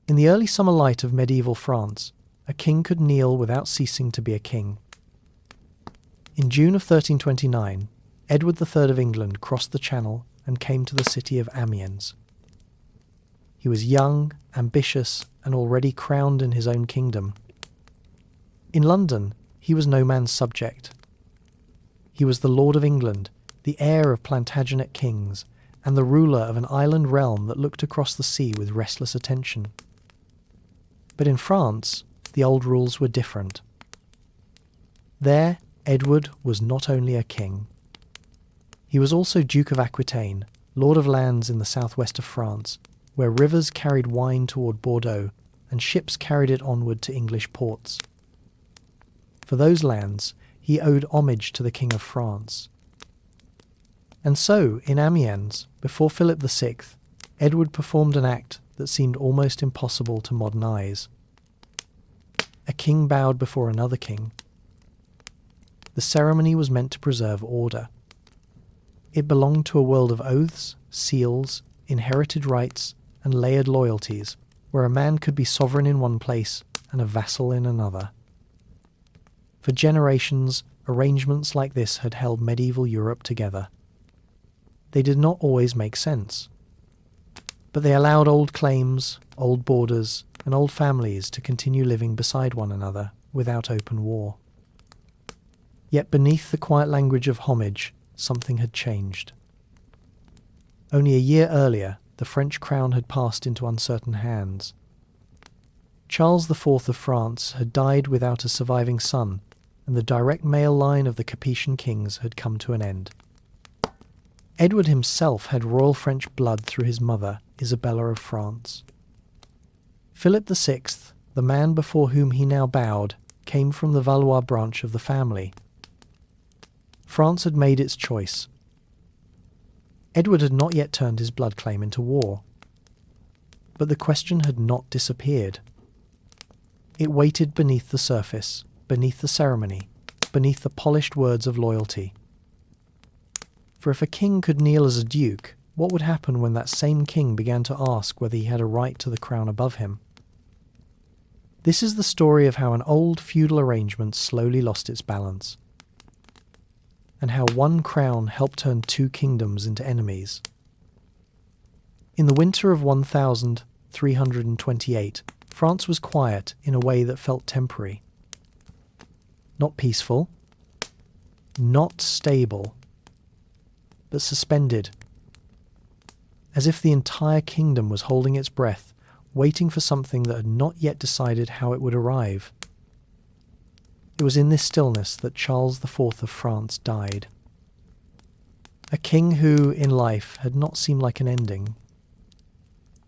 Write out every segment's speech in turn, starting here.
In the early summer light of medieval France, a king could kneel without ceasing to be a king. In June of 1329, Edward III of England crossed the Channel and came to the city of Amiens. He was young, ambitious, and already crowned in his own kingdom. In London, he was no man's subject. He was the Lord of England, the heir of Plantagenet kings, and the ruler of an island realm that looked across the sea with restless attention. But in France, the old rules were different. There, Edward was not only a king. He was also Duke of Aquitaine, lord of lands in the southwest of France, where rivers carried wine toward Bordeaux and ships carried it onward to English ports. For those lands, he owed homage to the King of France. And so, in Amiens, before Philip VI, Edward performed an act that seemed almost impossible to modern eyes. A king bowed before another king. The ceremony was meant to preserve order. It belonged to a world of oaths, seals, inherited rights, and layered loyalties, where a man could be sovereign in one place and a vassal in another. For generations, arrangements like this had held medieval Europe together. They did not always make sense, but they allowed old claims, old borders, and old families to continue living beside one another without open war. Yet beneath the quiet language of homage, something had changed. Only a year earlier, the French crown had passed into uncertain hands. Charles IV of France had died without a surviving son, and the direct male line of the Capetian kings had come to an end. Edward himself had royal French blood through his mother, Isabella of France. Philip VI, the man before whom he now bowed, came from the Valois branch of the family. France had made its choice. Edward had not yet turned his blood claim into war. But the question had not disappeared. It waited beneath the surface, beneath the ceremony, beneath the polished words of loyalty. For if a king could kneel as a duke, what would happen when that same king began to ask whether he had a right to the crown above him? This is the story of how an old feudal arrangement slowly lost its balance, and how one crown helped turn two kingdoms into enemies. In the winter of 1328, France was quiet in a way that felt temporary. Not peaceful, not stable, but suspended, as if the entire kingdom was holding its breath, waiting for something that had not yet decided how it would arrive. It was in this stillness that Charles IV of France died. A king who, in life, had not seemed like an ending.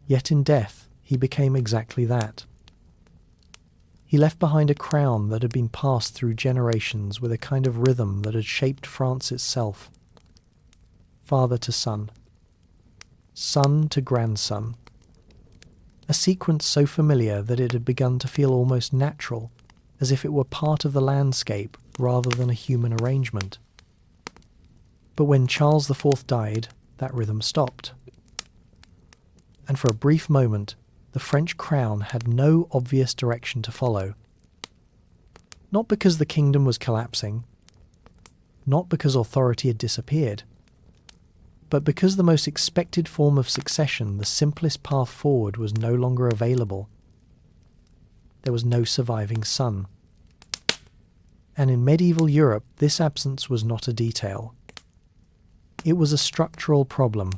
Yet in death, he became exactly that. He left behind a crown that had been passed through generations with a kind of rhythm that had shaped France itself. Father to son, son to grandson. A sequence so familiar that it had begun to feel almost natural, as if it were part of the landscape rather than a human arrangement. But when Charles IV died, that rhythm stopped. And for a brief moment, the French crown had no obvious direction to follow. Not because the kingdom was collapsing, not because authority had disappeared, but because the most expected form of succession, the simplest path forward, was no longer available. There was no surviving son. And in medieval Europe, this absence was not a detail. It was a structural problem.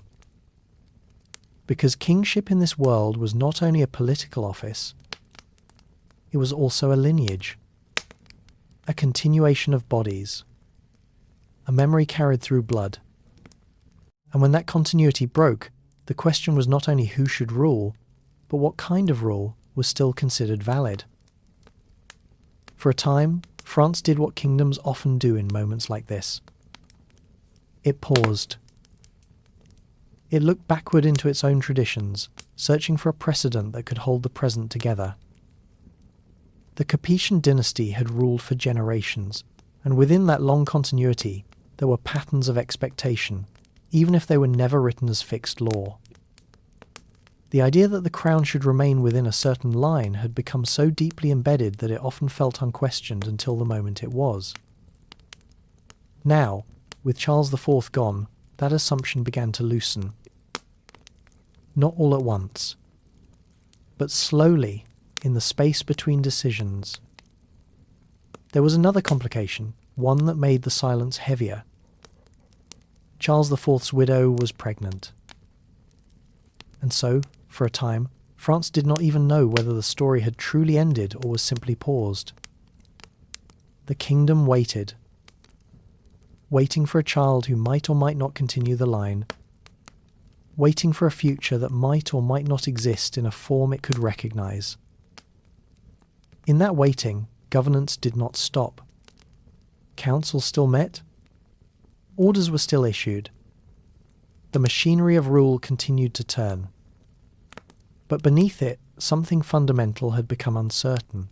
Because kingship in this world was not only a political office, it was also a lineage, a continuation of bodies, a memory carried through blood. And when that continuity broke, the question was not only who should rule, but what kind of rule was still considered valid. For a time, France did what kingdoms often do in moments like this. It paused. It looked backward into its own traditions, searching for a precedent that could hold the present together. The Capetian dynasty had ruled for generations, and within that long continuity, there were patterns of expectation, even if they were never written as fixed law. The idea that the crown should remain within a certain line had become so deeply embedded that it often felt unquestioned until the moment it was. Now, with Charles IV gone, that assumption began to loosen. Not all at once, but slowly, in the space between decisions. There was another complication, one that made the silence heavier. Charles IV's widow was pregnant. And so, for a time, France did not even know whether the story had truly ended or was simply paused. The kingdom waited. Waiting for a child who might or might not continue the line. Waiting for a future that might or might not exist in a form it could recognize. In that waiting, governance did not stop. Councils still met. Orders were still issued. The machinery of rule continued to turn. But beneath it, something fundamental had become uncertain.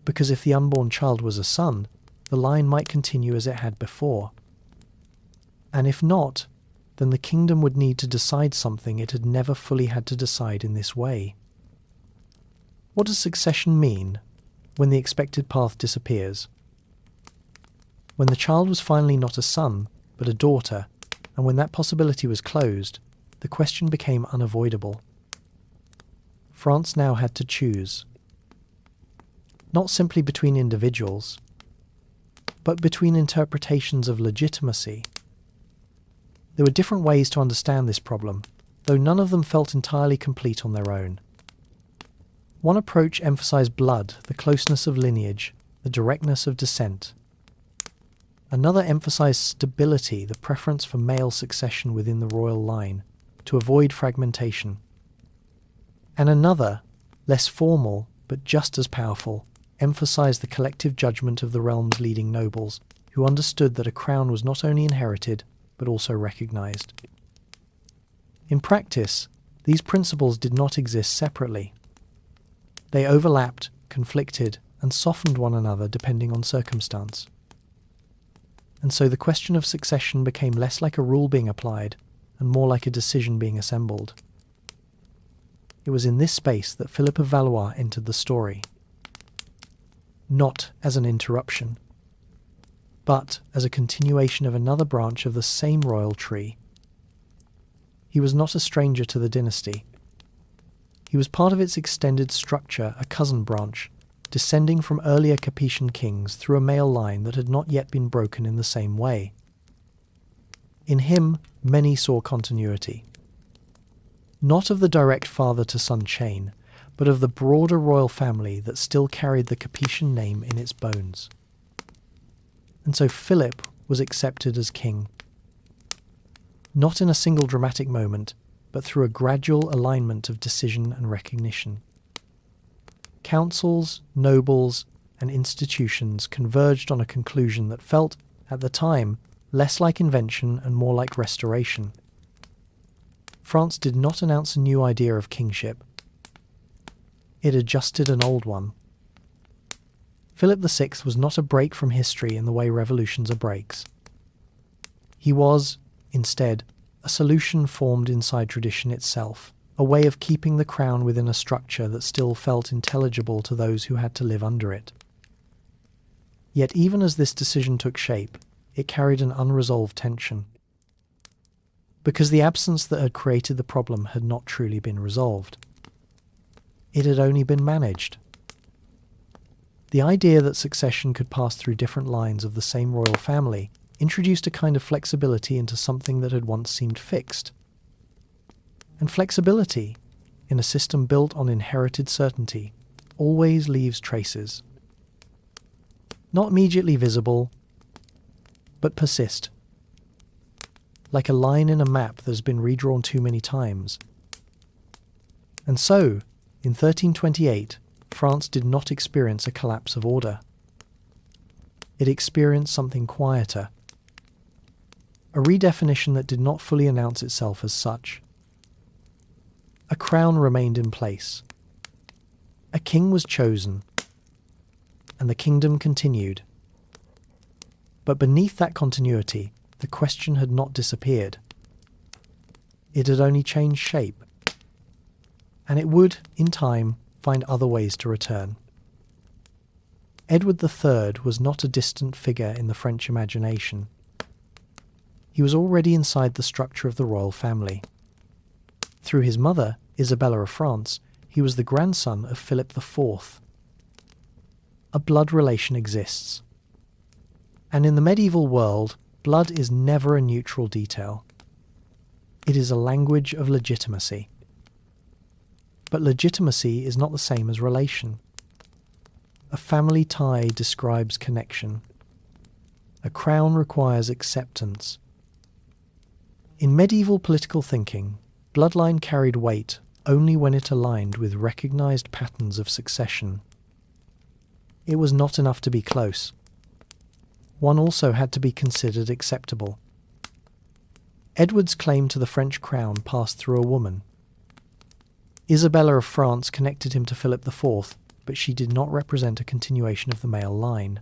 Because if the unborn child was a son, the line might continue as it had before. And if not, then the kingdom would need to decide something it had never fully had to decide in this way. What does succession mean when the expected path disappears? When the child was finally not a son, but a daughter, and when that possibility was closed, the question became unavoidable. France now had to choose. Not simply between individuals, but between interpretations of legitimacy. There were different ways to understand this problem, though none of them felt entirely complete on their own. One approach emphasized blood, the closeness of lineage, the directness of descent. Another emphasized stability, the preference for male succession within the royal line, to avoid fragmentation. And another, less formal, but just as powerful, emphasized the collective judgment of the realm's leading nobles, who understood that a crown was not only inherited, but also recognized. In practice, these principles did not exist separately. They overlapped, conflicted, and softened one another depending on circumstance. And so the question of succession became less like a rule being applied, and more like a decision being assembled. It was in this space that Philip of Valois entered the story. Not as an interruption, but as a continuation of another branch of the same royal tree. He was not a stranger to the dynasty. He was part of its extended structure, a cousin branch, descending from earlier Capetian kings through a male line that had not yet been broken in the same way. In him, many saw continuity. Not of the direct father-to-son chain, but of the broader royal family that still carried the Capetian name in its bones. And so Philip was accepted as king. Not in a single dramatic moment, but through a gradual alignment of decision and recognition. Councils, nobles, and institutions converged on a conclusion that felt, at the time, less like invention and more like restoration. France did not announce a new idea of kingship. It adjusted an old one. Philip VI was not a break from history in the way revolutions are breaks. He was, instead, a solution formed inside tradition itself, a way of keeping the crown within a structure that still felt intelligible to those who had to live under it. Yet even as this decision took shape, it carried an unresolved tension. Because the absence that had created the problem had not truly been resolved. It had only been managed. The idea that succession could pass through different lines of the same royal family introduced a kind of flexibility into something that had once seemed fixed. And flexibility, in a system built on inherited certainty, always leaves traces. Not immediately visible, but persist. Like a line in a map that has been redrawn too many times. And so, in 1328, France did not experience a collapse of order. It experienced something quieter. A redefinition that did not fully announce itself as such. A crown remained in place. A king was chosen. And the kingdom continued. But beneath that continuity, the question had not disappeared. It had only changed shape. and it would, in time, find other ways to return. Edward III was not a distant figure in the French imagination. He was already inside the structure of the royal family. Through his mother, Isabella of France, he was the grandson of Philip IV. A blood relation exists. And in the medieval world, blood is never a neutral detail. It is a language of legitimacy. But legitimacy is not the same as relation. A family tie describes connection. A crown requires acceptance. In medieval political thinking, bloodline carried weight only when it aligned with recognized patterns of succession. It was not enough to be close. One also had to be considered acceptable. Edward's claim to the French crown passed through a woman. Isabella of France connected him to Philip IV, but she did not represent a continuation of the male line.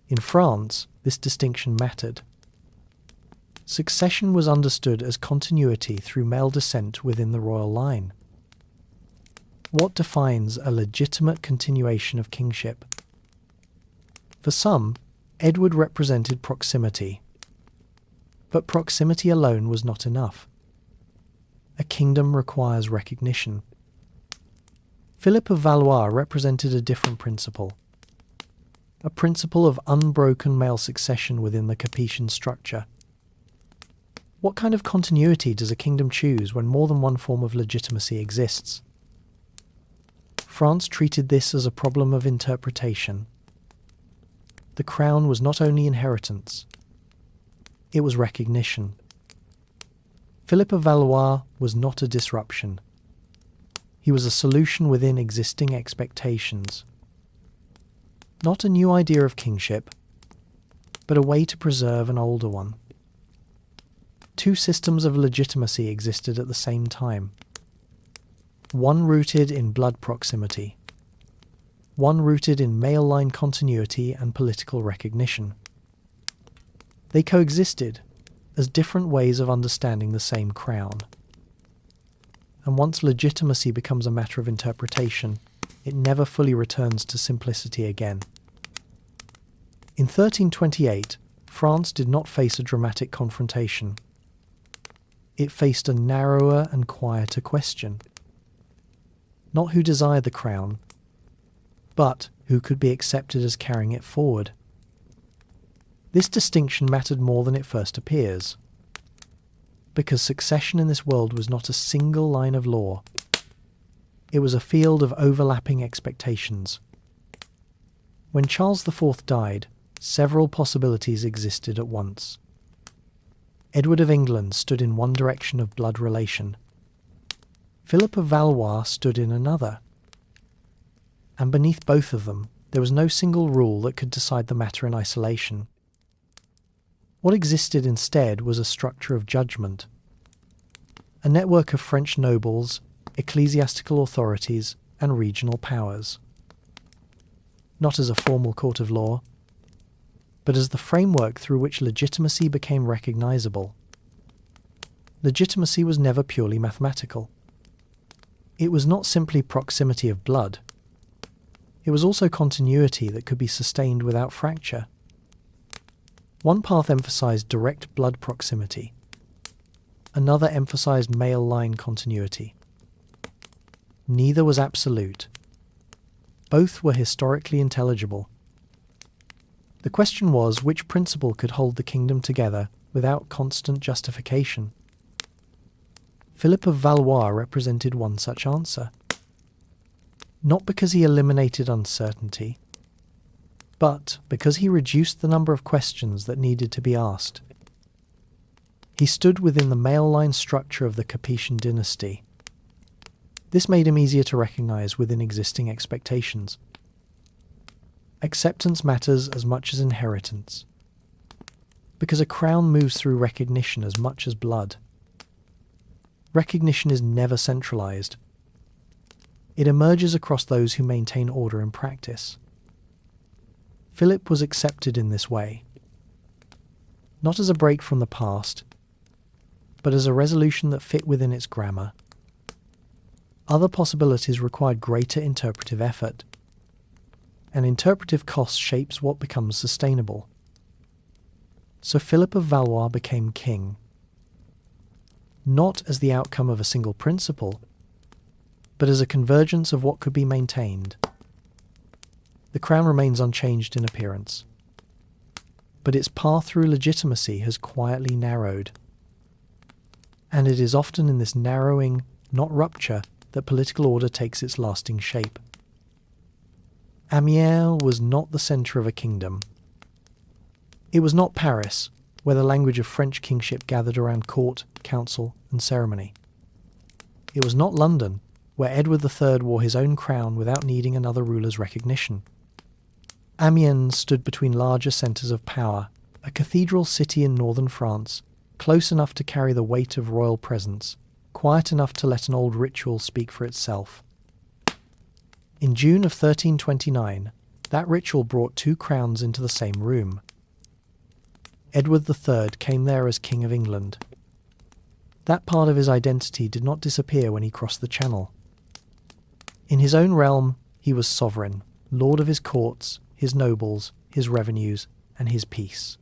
In France, this distinction mattered. Succession was understood as continuity through male descent within the royal line. What defines a legitimate continuation of kingship? For some, Edward represented proximity. But proximity alone was not enough. A kingdom requires recognition. Philip of Valois represented a different principle. A principle of unbroken male succession within the Capetian structure. What kind of continuity does a kingdom choose when more than one form of legitimacy exists? France treated this as a problem of interpretation. The crown was not only inheritance, it was recognition. Philip of Valois was not a disruption. He was a solution within existing expectations. Not a new idea of kingship, but a way to preserve an older one. Two systems of legitimacy existed at the same time. One rooted in blood proximity. One rooted in male line continuity and political recognition. They coexisted as different ways of understanding the same crown. And once legitimacy becomes a matter of interpretation, it never fully returns to simplicity again. In 1328, France did not face a dramatic confrontation. It faced a narrower and quieter question. Not who desired the crown, but who could be accepted as carrying it forward. This distinction mattered more than it first appears, because succession in this world was not a single line of law. It was a field of overlapping expectations. When Charles IV died, several possibilities existed at once. Edward of England stood in one direction of blood relation. Philip of Valois stood in another. And beneath both of them, there was no single rule that could decide the matter in isolation. What existed instead was a structure of judgment. A network of French nobles, ecclesiastical authorities, and regional powers. Not as a formal court of law, but as the framework through which legitimacy became recognizable. Legitimacy was never purely mathematical. It was not simply proximity of blood. It was also continuity that could be sustained without fracture. One path emphasized direct blood proximity. Another emphasized male line continuity. Neither was absolute. Both were historically intelligible. The question was which principle could hold the kingdom together without constant justification. Philip of Valois represented one such answer. Not because he eliminated uncertainty, but because he reduced the number of questions that needed to be asked. He stood within the male line structure of the Capetian dynasty. This made him easier to recognize within existing expectations. Acceptance matters as much as inheritance, because a crown moves through recognition as much as blood. Recognition is never centralized. It emerges across those who maintain order in practice. Philip was accepted in this way, not as a break from the past, but as a resolution that fit within its grammar. Other possibilities required greater interpretive effort, and interpretive cost shapes what becomes sustainable. So Philip of Valois became king, not as the outcome of a single principle, but as a convergence of what could be maintained. The crown remains unchanged in appearance, but its path through legitimacy has quietly narrowed. And it is often in this narrowing, not rupture, that political order takes its lasting shape. Amiens was not the centre of a kingdom. It was not Paris, where the language of French kingship gathered around court, council, and ceremony. It was not London, where Edward III wore his own crown without needing another ruler's recognition. Amiens stood between larger centres of power, a cathedral city in northern France, close enough to carry the weight of royal presence, quiet enough to let an old ritual speak for itself. In June of 1329, that ritual brought two crowns into the same room. Edward III came there as King of England. That part of his identity did not disappear when he crossed the Channel. In his own realm, he was sovereign, lord of his courts, his nobles, his revenues, and his peace.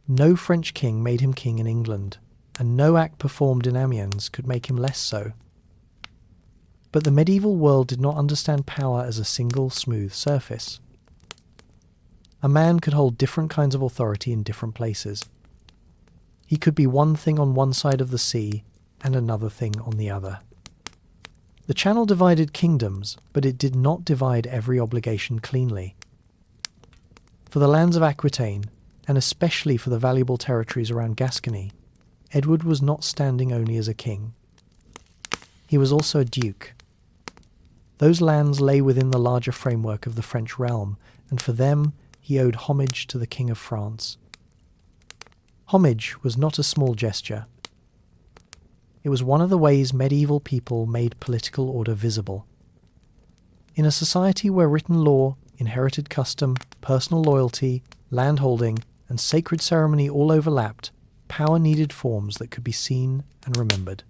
No French king made him king in England, and no act performed in Amiens could make him less so. But the medieval world did not understand power as a single smooth surface. A man could hold different kinds of authority in different places. He could be one thing on one side of the sea and another thing on the other. The Channel divided kingdoms, but it did not divide every obligation cleanly. For the lands of Aquitaine, and especially for the valuable territories around Gascony, Edward was not standing only as a king. He was also a duke. Those lands lay within the larger framework of the French realm, and for them he owed homage to the King of France. Homage was not a small gesture. It was one of the ways medieval people made political order visible. In a society where written law, inherited custom, personal loyalty, landholding, and sacred ceremony all overlapped, power needed forms that could be seen and remembered.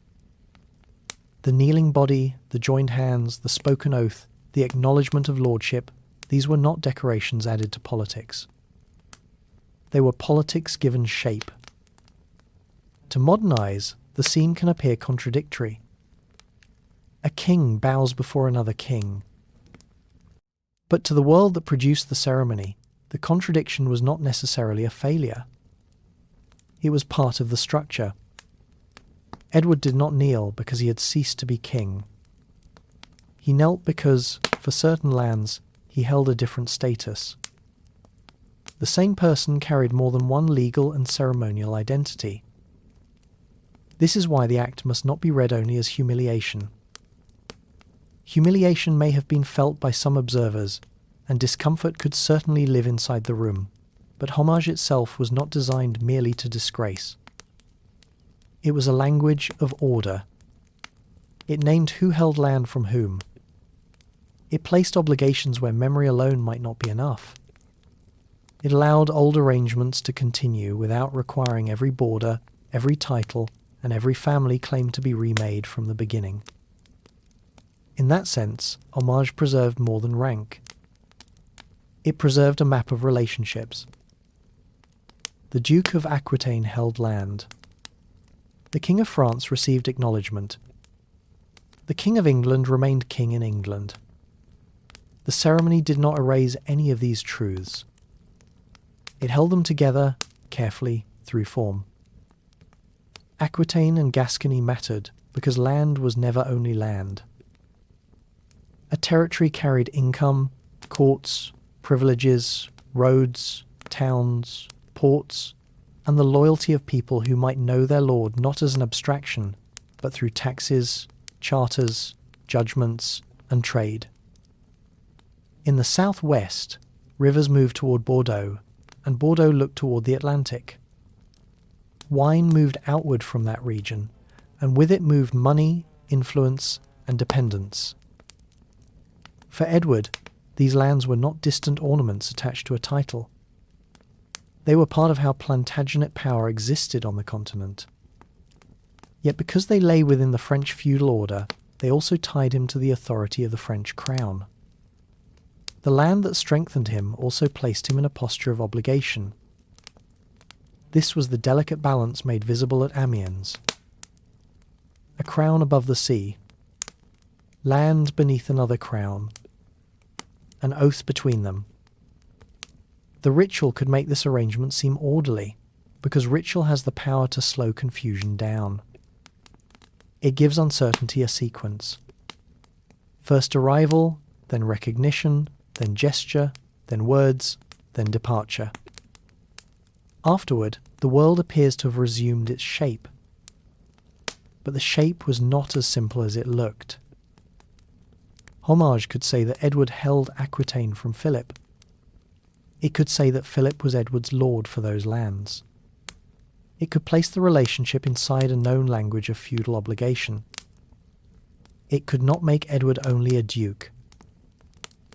The kneeling body, the joined hands, the spoken oath, the acknowledgement of lordship, these were not decorations added to politics. They were politics given shape. To modern eyes, the scene can appear contradictory. A king bows before another king. But to the world that produced the ceremony, the contradiction was not necessarily a failure. It was part of the structure. Edward did not kneel because he had ceased to be king. He knelt because, for certain lands, he held a different status. The same person carried more than one legal and ceremonial identity. This is why the act must not be read only as humiliation. Humiliation may have been felt by some observers, and discomfort could certainly live inside the room, but homage itself was not designed merely to disgrace. It was a language of order. It named who held land from whom. It placed obligations where memory alone might not be enough. It allowed old arrangements to continue without requiring every border, every title, and every family claim to be remade from the beginning. In that sense, homage preserved more than rank. It preserved a map of relationships. The Duke of Aquitaine held land. The King of France received acknowledgement. The King of England remained king in England. The ceremony did not erase any of these truths. It held them together, carefully, through form. Aquitaine and Gascony mattered because land was never only land. A territory carried income, courts, privileges, roads, towns, ports, and the loyalty of people who might know their lord not as an abstraction, but through taxes, charters, judgments, and trade. In the southwest, rivers moved toward Bordeaux, and Bordeaux looked toward the Atlantic. Wine moved outward from that region, and with it moved money, influence, and dependence. For Edward, these lands were not distant ornaments attached to a title. They were part of how Plantagenet power existed on the continent. Yet because they lay within the French feudal order, they also tied him to the authority of the French crown. The land that strengthened him also placed him in a posture of obligation. This was the delicate balance made visible at Amiens. A crown above the sea, land beneath another crown, an oath between them. The ritual could make this arrangement seem orderly, because ritual has the power to slow confusion down. It gives uncertainty a sequence. First arrival, then recognition, then gesture, then words, then departure. Afterward, the world appears to have resumed its shape. But the shape was not as simple as it looked. Homage could say that Edward held Aquitaine from Philip. It could say that Philip was Edward's lord for those lands. It could place the relationship inside a known language of feudal obligation. It could not make Edward only a duke.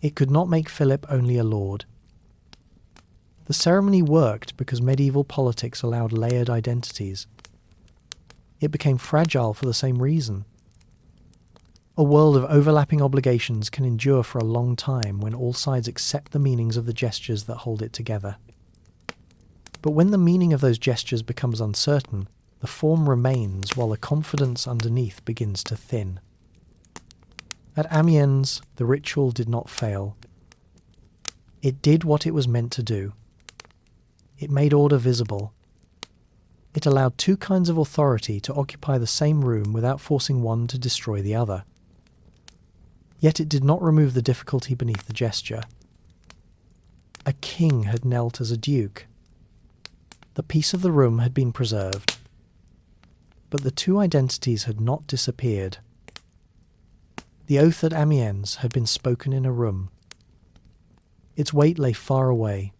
It could not make Philip only a lord. The ceremony worked because medieval politics allowed layered identities. It became fragile for the same reason. A world of overlapping obligations can endure for a long time when all sides accept the meanings of the gestures that hold it together. But when the meaning of those gestures becomes uncertain, the form remains while the confidence underneath begins to thin. At Amiens, the ritual did not fail. It did what it was meant to do. It made order visible. It allowed two kinds of authority to occupy the same room without forcing one to destroy the other. Yet it did not remove the difficulty beneath the gesture. A king had knelt as a duke. The peace of the room had been preserved. But the two identities had not disappeared. The oath at Amiens had been spoken in a room. Its weight lay far away.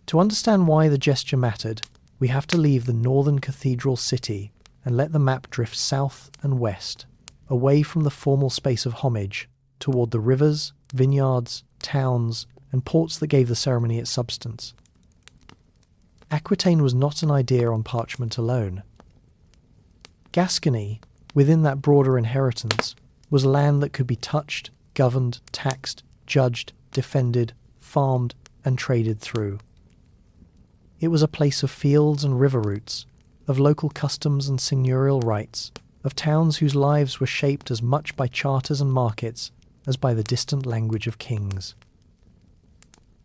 To understand why the gesture mattered, we have to leave the northern cathedral city and let the map drift south and west, away from the formal space of homage, toward the rivers, vineyards, towns, and ports that gave the ceremony its substance. Aquitaine was not an idea on parchment alone. Gascony, within that broader inheritance, was land that could be touched, governed, taxed, judged, defended, farmed, and traded through. It was a place of fields and river routes, of local customs and seigneurial rights, of towns whose lives were shaped as much by charters and markets as by the distant language of kings.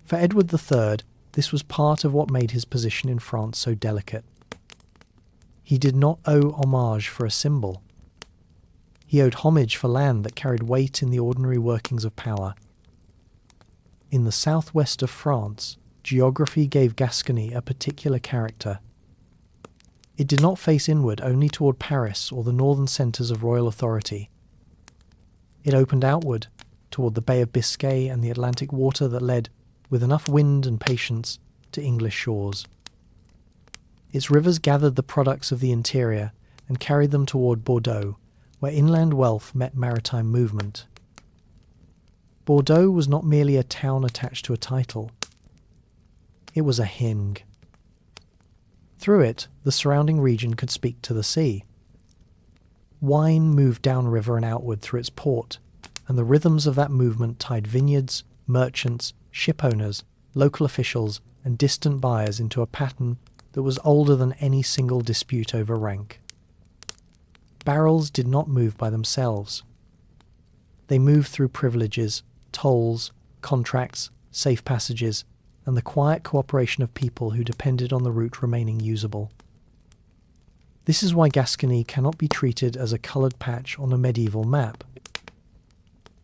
For Edward III, this was part of what made his position in France so delicate. He did not owe homage for a symbol. He owed homage for land that carried weight in the ordinary workings of power. In the southwest of France, geography gave Gascony a particular character. It did not face inward only toward Paris or the northern centres of royal authority. It opened outward, toward the Bay of Biscay and the Atlantic water that led, with enough wind and patience, to English shores. Its rivers gathered the products of the interior and carried them toward Bordeaux, where inland wealth met maritime movement. Bordeaux was not merely a town attached to a title. It was a hing. Through it, the surrounding region could speak to the sea. Wine moved downriver and outward through its port, and the rhythms of that movement tied vineyards, merchants, ship owners, local officials, and distant buyers into a pattern that was older than any single dispute over rank. Barrels did not move by themselves. They moved through privileges, tolls, contracts, safe passages, and the quiet cooperation of people who depended on the route remaining usable. This is why Gascony cannot be treated as a coloured patch on a medieval map.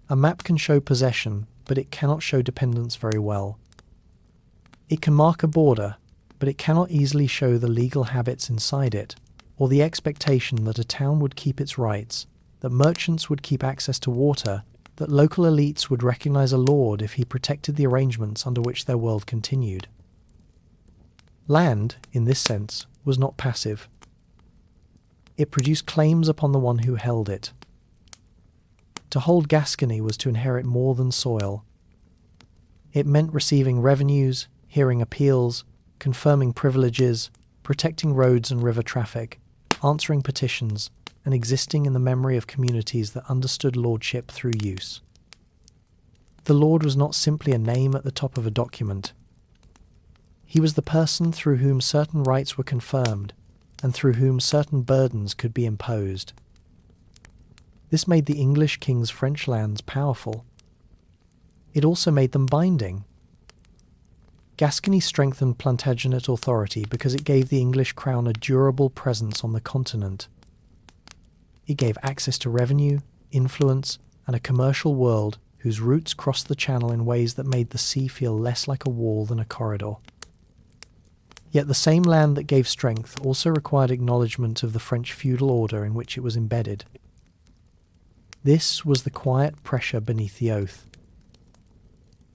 A map can show possession, but it cannot show dependence very well. It can mark a border, but it cannot easily show the legal habits inside it, or the expectation that a town would keep its rights, that merchants would keep access to water, that local elites would recognise a lord if he protected the arrangements under which their world continued. Land, in this sense, was not passive. It produced claims upon the one who held it. To hold Gascony was to inherit more than soil. It meant receiving revenues, hearing appeals, confirming privileges, protecting roads and river traffic, answering petitions, and existing in the memory of communities that understood lordship through use. The lord was not simply a name at the top of a document. He was the person through whom certain rights were confirmed and through whom certain burdens could be imposed. This made the English king's French lands powerful. It also made them binding. Gascony strengthened Plantagenet authority because it gave the English crown a durable presence on the continent. It gave access to revenue, influence, and a commercial world whose roots crossed the Channel in ways that made the sea feel less like a wall than a corridor. Yet the same land that gave strength also required acknowledgement of the French feudal order in which it was embedded. This was the quiet pressure beneath the oath.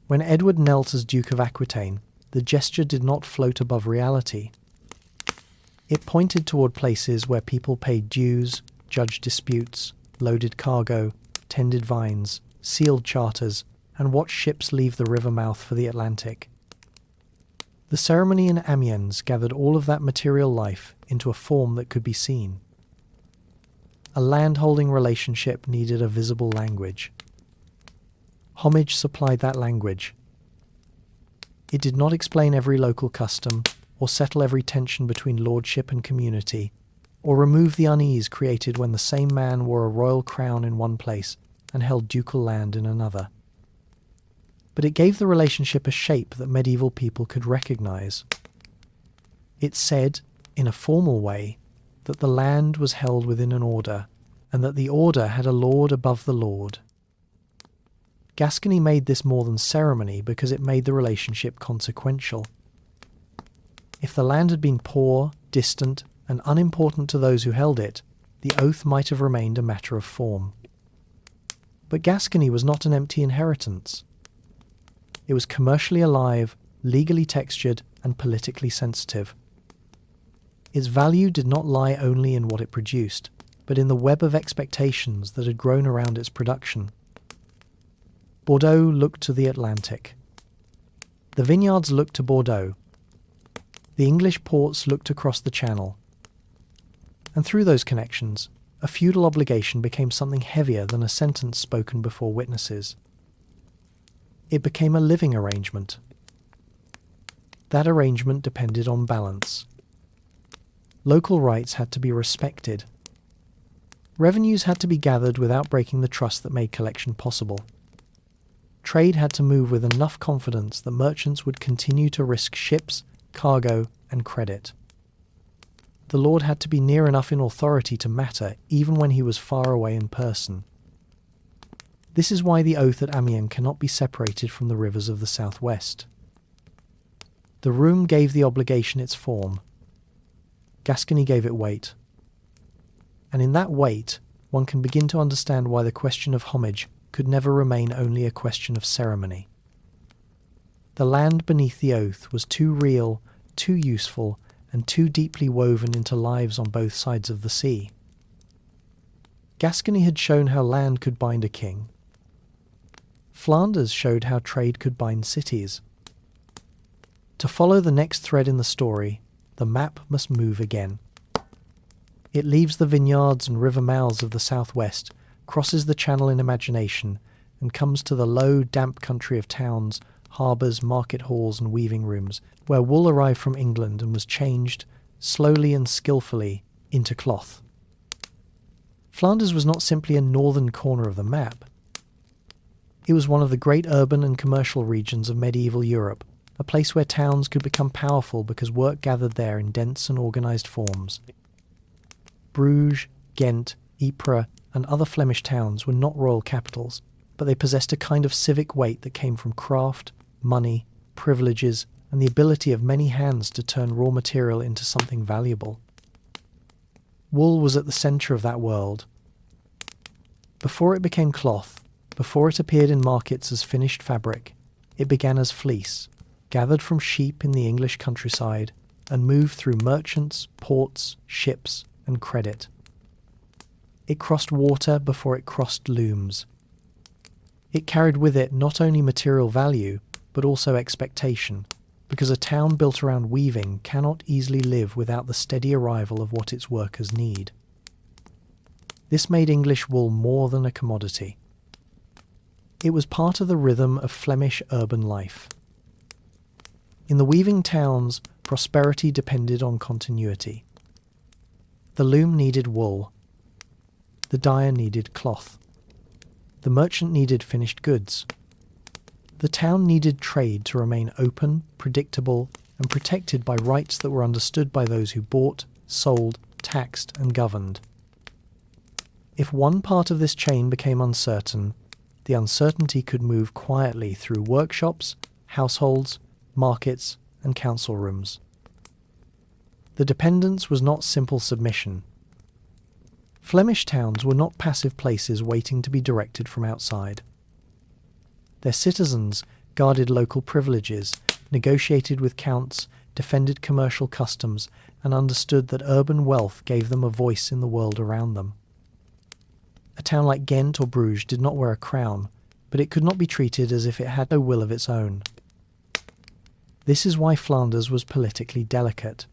When Edward knelt as Duke of Aquitaine, the gesture did not float above reality. It pointed toward places where people paid dues, judged disputes, loaded cargo, tended vines, sealed charters, and watched ships leave the river mouth for the Atlantic. The ceremony in Amiens gathered all of that material life into a form that could be seen. A land-holding relationship needed a visible language. Homage supplied that language. It did not explain every local custom, or settle every tension between lordship and community, or remove the unease created when the same man wore a royal crown in one place and held ducal land in another. But it gave the relationship a shape that medieval people could recognize. It said, in a formal way, that the land was held within an order, and that the order had a lord above the lord. Gascony made this more than ceremony because it made the relationship consequential. If the land had been poor, distant, and unimportant to those who held it, the oath might have remained a matter of form. But Gascony was not an empty inheritance. It was commercially alive, legally textured, and politically sensitive. Its value did not lie only in what it produced, but in the web of expectations that had grown around its production. Bordeaux looked to the Atlantic. The vineyards looked to Bordeaux. The English ports looked across the Channel. And through those connections, a feudal obligation became something heavier than a sentence spoken before witnesses. It became a living arrangement. That arrangement depended on balance. Local rights had to be respected. Revenues had to be gathered without breaking the trust that made collection possible. Trade had to move with enough confidence that merchants would continue to risk ships, cargo, and credit. The lord had to be near enough in authority to matter, even when he was far away in person. This is why the oath at Amiens cannot be separated from the rivers of the southwest. The room gave the obligation its form. Gascony gave it weight. And in that weight, one can begin to understand why the question of homage could never remain only a question of ceremony. The land beneath the oath was too real, too useful, and too deeply woven into lives on both sides of the sea. Gascony had shown how land could bind a king. Flanders showed how trade could bind cities. To follow the next thread in the story, the map must move again. It leaves the vineyards and river mouths of the southwest, crosses the Channel in imagination, and comes to the low, damp country of towns, harbours, market halls, and weaving rooms, where wool arrived from England and was changed, slowly and skillfully, into cloth. Flanders was not simply a northern corner of the map. It was one of the great urban and commercial regions of medieval Europe, a place where towns could become powerful because work gathered there in dense and organised forms. Bruges, Ghent, Ypres, and other Flemish towns were not royal capitals, but they possessed a kind of civic weight that came from craft, money, privileges, and the ability of many hands to turn raw material into something valuable. Wool was at the centre of that world. Before it became cloth, before it appeared in markets as finished fabric, it began as fleece, gathered from sheep in the English countryside, and moved through merchants, ports, ships, and credit. It crossed water before it crossed looms. It carried with it not only material value, but also expectation. because a town built around weaving cannot easily live without the steady arrival of what its workers need. This made English wool more than a commodity. It was part of the rhythm of Flemish urban life. In the weaving towns, prosperity depended on continuity. The loom needed wool. The dyer needed cloth. The merchant needed finished goods. The town needed trade to remain open, predictable, and protected by rights that were understood by those who bought, sold, taxed, and governed. If one part of this chain became uncertain, the uncertainty could move quietly through workshops, households, markets, and council rooms. The dependence was not simple submission. Flemish towns were not passive places waiting to be directed from outside. Their citizens guarded local privileges, negotiated with counts, defended commercial customs, and understood that urban wealth gave them a voice in the world around them. A town like Ghent or Bruges did not wear a crown, but it could not be treated as if it had no will of its own. This is why Flanders was politically delicate.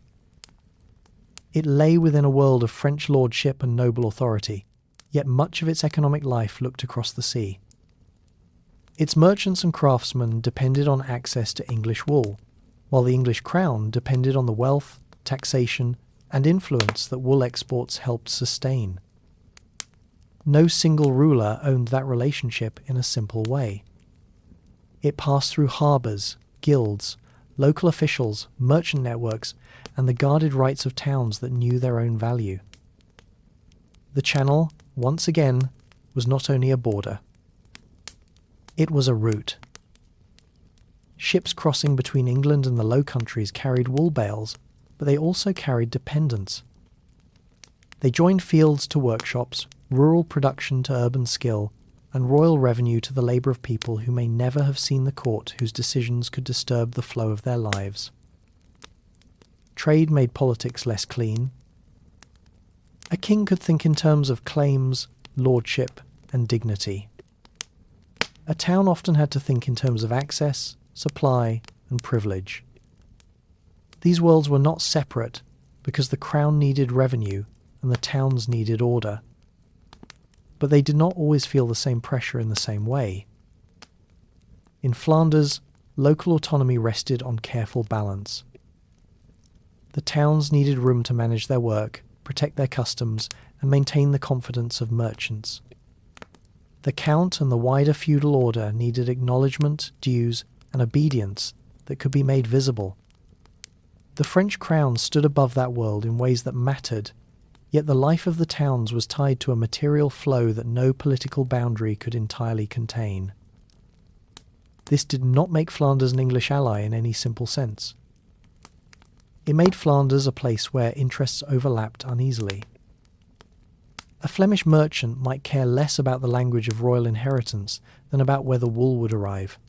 It lay within a world of French lordship and noble authority, yet much of its economic life looked across the sea. Its merchants and craftsmen depended on access to English wool, while the English crown depended on the wealth, taxation, and influence that wool exports helped sustain. No single ruler owned that relationship in a simple way. It passed through harbours, guilds, local officials, merchant networks, and the guarded rights of towns that knew their own value. The Channel, once again, was not only a border. It was a route. Ships crossing between England and the Low Countries carried wool bales, but they also carried dependence. They joined fields to workshops, rural production to urban skill, and royal revenue to the labour of people who may never have seen the court whose decisions could disturb the flow of their lives. Trade made politics less clean. A king could think in terms of claims, lordship, and dignity. A town often had to think in terms of access, supply, and privilege. These worlds were not separate because the crown needed revenue and the towns needed order. But they did not always feel the same pressure in the same way. In Flanders, local autonomy rested on careful balance. The towns needed room to manage their work, protect their customs, and maintain the confidence of merchants. The count and the wider feudal order needed acknowledgement, dues, and obedience that could be made visible. The French crown stood above that world in ways that mattered, yet the life of the towns was tied to a material flow that no political boundary could entirely contain. This did not make Flanders an English ally in any simple sense. It made Flanders a place where interests overlapped uneasily. A Flemish merchant might care less about the language of royal inheritance than about whether wool would arrive.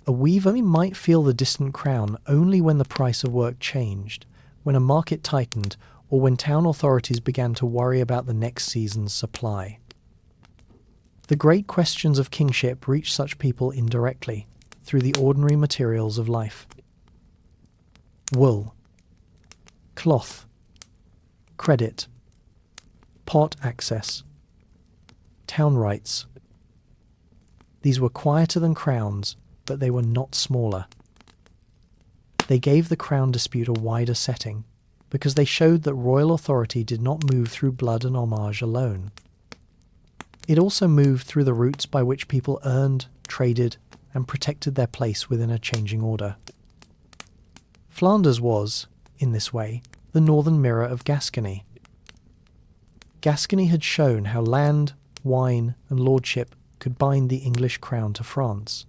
A weaver might feel the distant crown only when the price of work changed, when a market tightened, or when town authorities began to worry about the next season's supply. The great questions of kingship reached such people indirectly, through the ordinary materials of life. Wool, cloth, credit, port access, town rights. These were quieter than crowns, but they were not smaller. They gave the crown dispute a wider setting, because they showed that royal authority did not move through blood and homage alone. It also moved through the routes by which people earned, traded, and protected their place within a changing order. Flanders was, in this way, the northern mirror of Gascony. Gascony had shown how land, wine, and lordship could bind the English crown to France.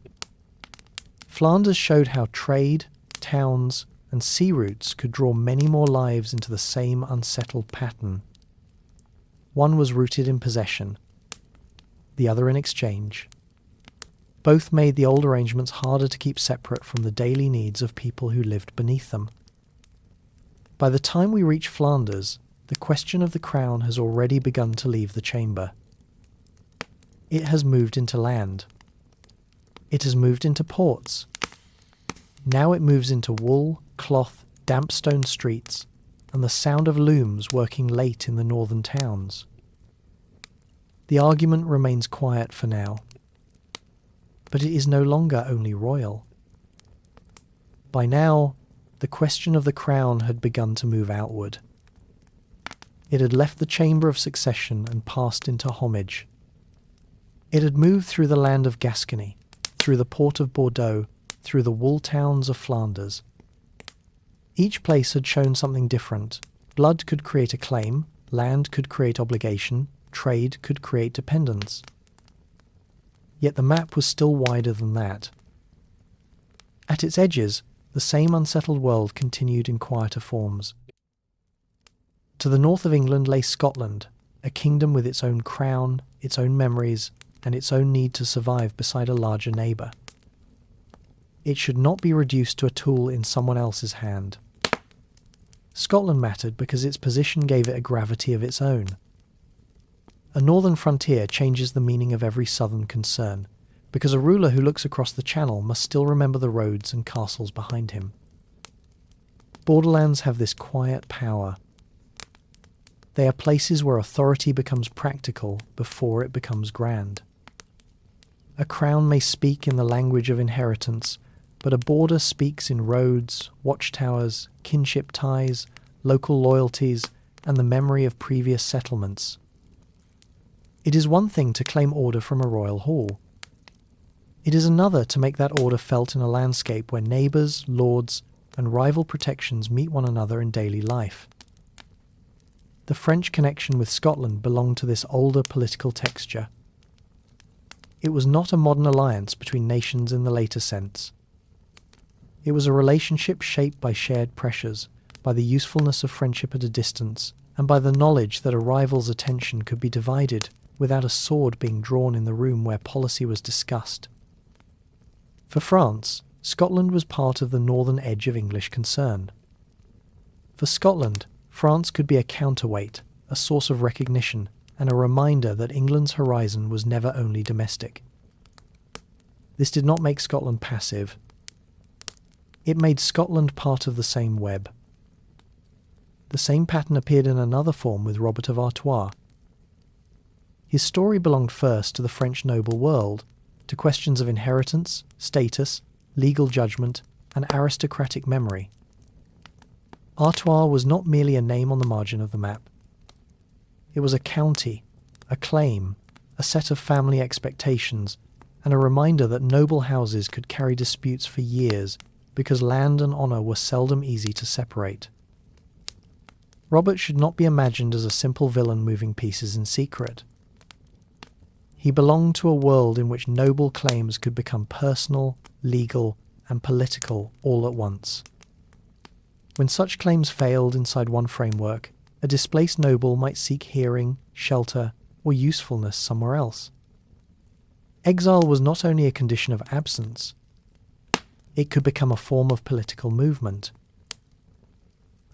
Flanders showed how trade, towns, and sea routes could draw many more lives into the same unsettled pattern. One was rooted in possession, the other in exchange. Both made the old arrangements harder to keep separate from the daily needs of people who lived beneath them. By the time we reach Flanders, the question of the crown has already begun to leave the chamber. It has moved into land. It has moved into ports. Now it moves into wool, cloth, damp stone streets, and the sound of looms working late in the northern towns. The argument remains quiet for now, but it is no longer only royal. By now, the question of the crown had begun to move outward. It had left the chamber of succession and passed into homage. It had moved through the land of Gascony, through the port of Bordeaux, through the wool towns of Flanders. Each place had shown something different. Blood could create a claim, land could create obligation, trade could create dependence. Yet the map was still wider than that. At its edges, the same unsettled world continued in quieter forms. To the north of England lay Scotland, a kingdom with its own crown, its own memories, and its own need to survive beside a larger neighbour. It should not be reduced to a tool in someone else's hand. Scotland mattered because its position gave it a gravity of its own. A northern frontier changes the meaning of every southern concern, because a ruler who looks across the Channel must still remember the roads and castles behind him. Borderlands have this quiet power. They are places where authority becomes practical before it becomes grand. A crown may speak in the language of inheritance, but a border speaks in roads, watchtowers, kinship ties, local loyalties, and the memory of previous settlements. It is one thing to claim order from a royal hall. It is another to make that order felt in a landscape where neighbours, lords, and rival protections meet one another in daily life. The French connection with Scotland belonged to this older political texture. It was not a modern alliance between nations in the later sense. It was a relationship shaped by shared pressures, by the usefulness of friendship at a distance, and by the knowledge that a rival's attention could be divided without a sword being drawn in the room where policy was discussed. For France, Scotland was part of the northern edge of English concern. For Scotland, France could be a counterweight, a source of recognition, and a reminder that England's horizon was never only domestic. This did not make Scotland passive. It made Scotland part of the same web. The same pattern appeared in another form with Robert of Artois. His story belonged first to the French noble world, to questions of inheritance, status, legal judgment, and aristocratic memory. Artois was not merely a name on the margin of the map. It was a county, a claim, a set of family expectations, and a reminder that noble houses could carry disputes for years because land and honour were seldom easy to separate. Robert should not be imagined as a simple villain moving pieces in secret. He belonged to a world in which noble claims could become personal, legal, and political all at once. When such claims failed inside one framework, a displaced noble might seek hearing, shelter, or usefulness somewhere else. Exile was not only a condition of absence, it could become a form of political movement.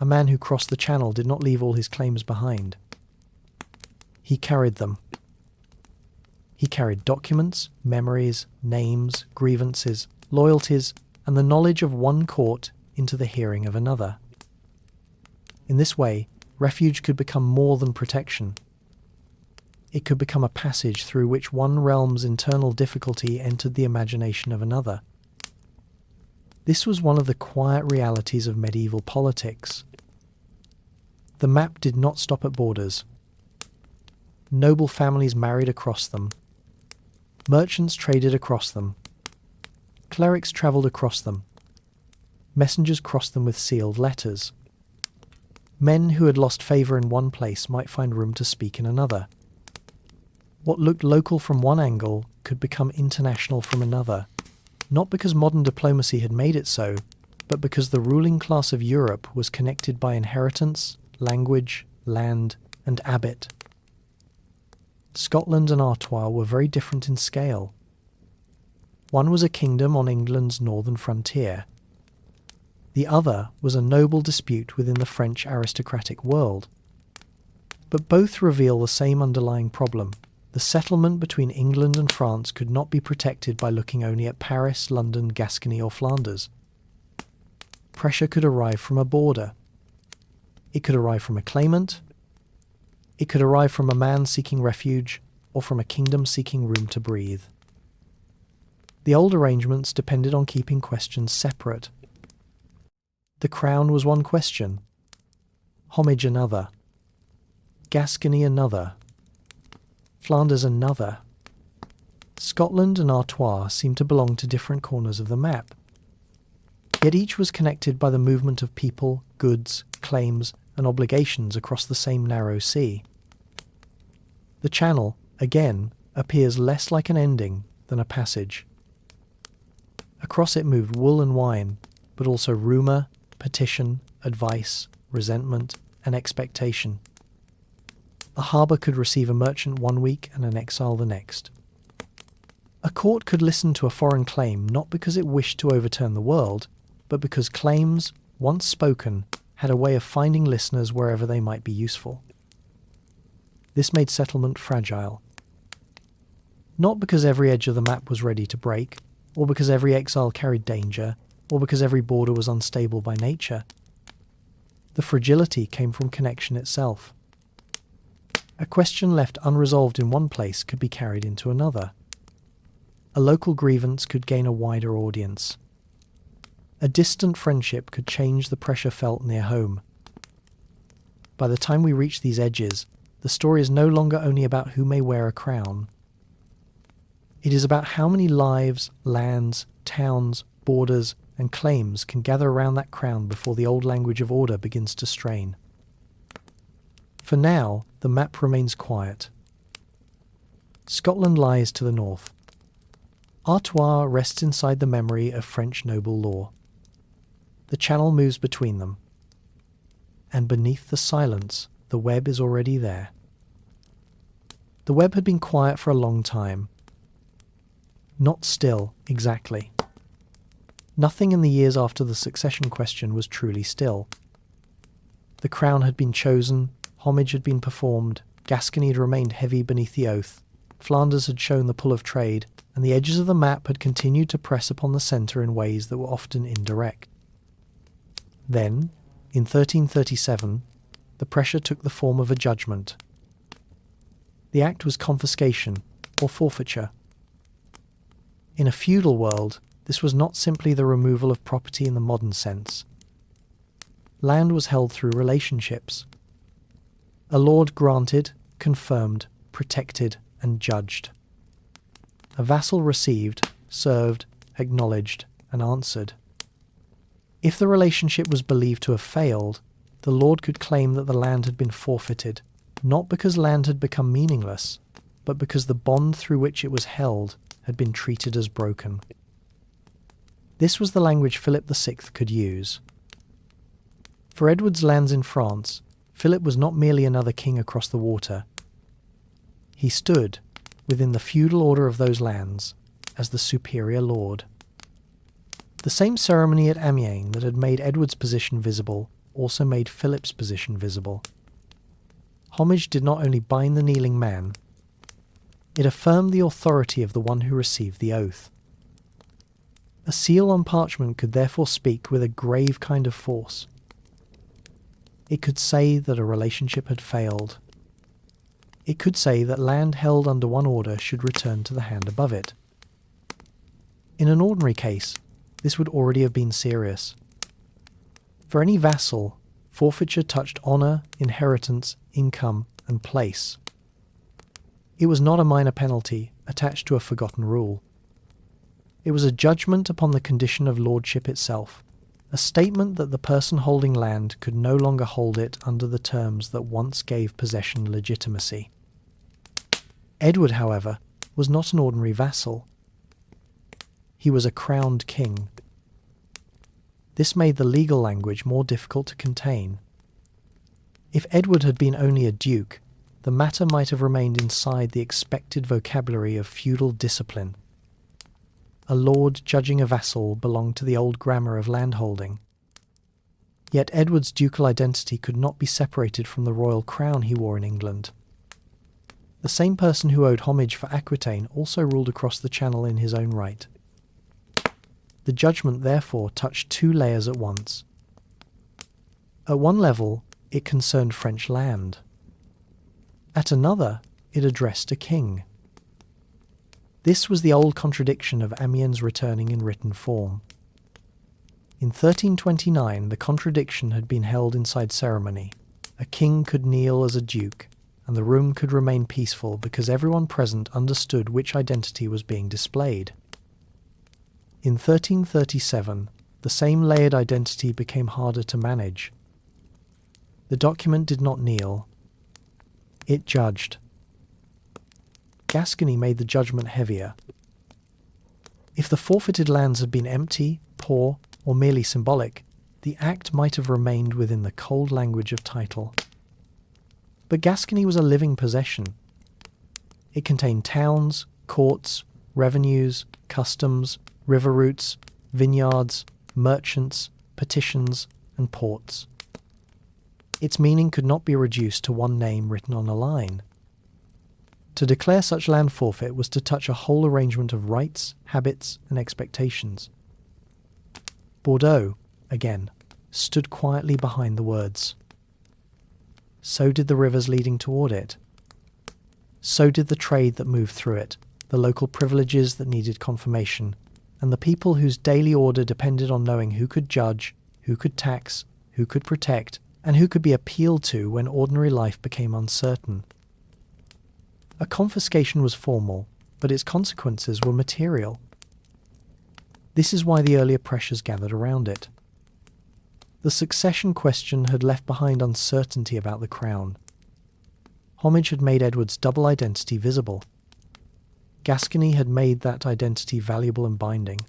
A man who crossed the Channel did not leave all his claims behind. He carried them. He carried documents, memories, names, grievances, loyalties, and the knowledge of one court into the hearing of another. In this way, refuge could become more than protection. It could become a passage through which one realm's internal difficulty entered the imagination of another. This was one of the quiet realities of medieval politics. The map did not stop at borders. Noble families married across them. Merchants traded across them. Clerics travelled across them. Messengers crossed them with sealed letters. Men who had lost favour in one place might find room to speak in another. What looked local from one angle could become international from another, not because modern diplomacy had made it so, but because the ruling class of Europe was connected by inheritance, language, land, and habit. Scotland and Artois were very different in scale. One was a kingdom on England's northern frontier. The other was a noble dispute within the French aristocratic world. But both reveal the same underlying problem. The settlement between England and France could not be protected by looking only at Paris, London, Gascony, or Flanders. pressure could arrive from a border. It could arrive from a claimant. It could arrive from a man seeking refuge, or from a kingdom seeking room to breathe. The old arrangements depended on keeping questions separate. The crown was one question, homage another, Gascony another, Flanders another. Scotland and Artois seemed to belong to different corners of the map, yet each was connected by the movement of people, goods, claims, and obligations across the same narrow sea. The Channel, again, appears less like an ending than a passage. Across it moved wool and wine, but also rumour, petition, advice, resentment, and expectation. A harbour could receive a merchant one week and an exile the next. A court could listen to a foreign claim not because it wished to overturn the world, but because claims, once spoken, had a way of finding listeners wherever they might be useful. This made settlement fragile. Not because every edge of the map was ready to break, or because every exile carried danger, or because every border was unstable by nature. The fragility came from connection itself. A question left unresolved in one place could be carried into another. A local grievance could gain a wider audience. A distant friendship could change the pressure felt near home. By the time we reach these edges, the story is no longer only about who may wear a crown. It is about how many lives, lands, towns, borders, and claims can gather around that crown before the old language of order begins to strain. For now, the map remains quiet. Scotland lies to the north. Artois rests inside the memory of French noble law. The Channel moves between them. And beneath the silence, the web is already there. The web had been quiet for a long time. Not still, exactly. Nothing in the years after the succession question was truly still. The crown had been chosen, homage had been performed, Gascony had remained heavy beneath the oath, Flanders had shown the pull of trade, and the edges of the map had continued to press upon the centre in ways that were often indirect. Then, in 1337, the pressure took the form of a judgment. The act was confiscation, or forfeiture. In a feudal world, this was not simply the removal of property in the modern sense. Land was held through relationships. A lord granted, confirmed, protected, and judged. A vassal received, served, acknowledged, and answered. If the relationship was believed to have failed, the lord could claim that the land had been forfeited, not because land had become meaningless, but because the bond through which it was held had been treated as broken. This was the language Philip VI could use. For Edward's lands in France, Philip was not merely another king across the water. He stood, within the feudal order of those lands, as the superior lord. The same ceremony at Amiens that had made Edward's position visible also made Philip's position visible. Homage did not only bind the kneeling man, it affirmed the authority of the one who received the oath. A seal on parchment could therefore speak with a grave kind of force. It could say that a relationship had failed. It could say that land held under one order should return to the hand above it. In an ordinary case, this would already have been serious. For any vassal, forfeiture touched honour, inheritance, income, and place. It was not a minor penalty attached to a forgotten rule. It was a judgment upon the condition of lordship itself, a statement that the person holding land could no longer hold it under the terms that once gave possession legitimacy. Edward, however, was not an ordinary vassal. He was a crowned king. This made the legal language more difficult to contain. If Edward had been only a duke, the matter might have remained inside the expected vocabulary of feudal discipline. A lord judging a vassal belonged to the old grammar of landholding. Yet Edward's ducal identity could not be separated from the royal crown he wore in England. The same person who owed homage for Aquitaine also ruled across the Channel in his own right. The judgment therefore touched two layers at once. At one level, it concerned French land. At another, it addressed a king. This was the old contradiction of Amiens returning in written form. In 1329, the contradiction had been held inside ceremony. A king could kneel as a duke, and the room could remain peaceful because everyone present understood which identity was being displayed. In 1337, the same layered identity became harder to manage. The document did not kneel. It judged. Gascony made the judgment heavier. If the forfeited lands had been empty, poor, or merely symbolic, the act might have remained within the cold language of title. But Gascony was a living possession. It contained towns, courts, revenues, customs, river routes, vineyards, merchants, petitions, and ports. Its meaning could not be reduced to one name written on a line. To declare such land forfeit was to touch a whole arrangement of rights, habits, and expectations. Bordeaux, again, stood quietly behind the words. So did the rivers leading toward it. So did the trade that moved through it, the local privileges that needed confirmation, and the people whose daily order depended on knowing who could judge, who could tax, who could protect, and who could be appealed to when ordinary life became uncertain. A confiscation was formal, but its consequences were material. This is why the earlier pressures gathered around it. The succession question had left behind uncertainty about the crown. Homage had made Edward's double identity visible. Gascony had made that identity valuable and binding.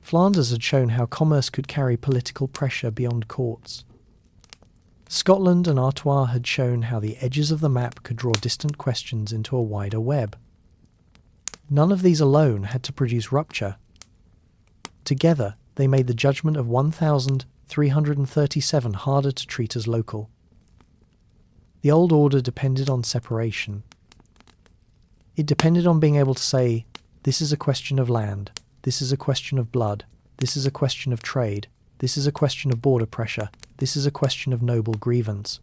Flanders had shown how commerce could carry political pressure beyond courts. Scotland and Artois had shown how the edges of the map could draw distant questions into a wider web. None of these alone had to produce rupture. Together, they made the judgment of 1,337 harder to treat as local. The old order depended on separation. It depended on being able to say, this is a question of land, this is a question of blood, this is a question of trade, this is a question of border pressure, this is a question of noble grievance.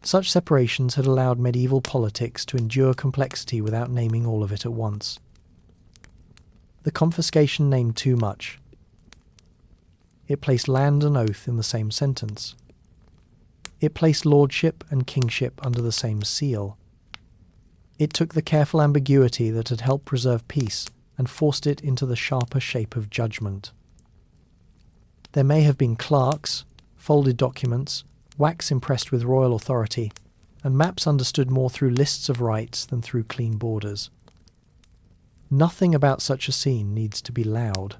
Such separations had allowed medieval politics to endure complexity without naming all of it at once. The confiscation named too much. It placed land and oath in the same sentence. It placed lordship and kingship under the same seal. It took the careful ambiguity that had helped preserve peace and forced it into the sharper shape of judgment. There may have been clerks, folded documents, wax impressed with royal authority, and maps understood more through lists of rights than through clean borders. Nothing about such a scene needs to be loud.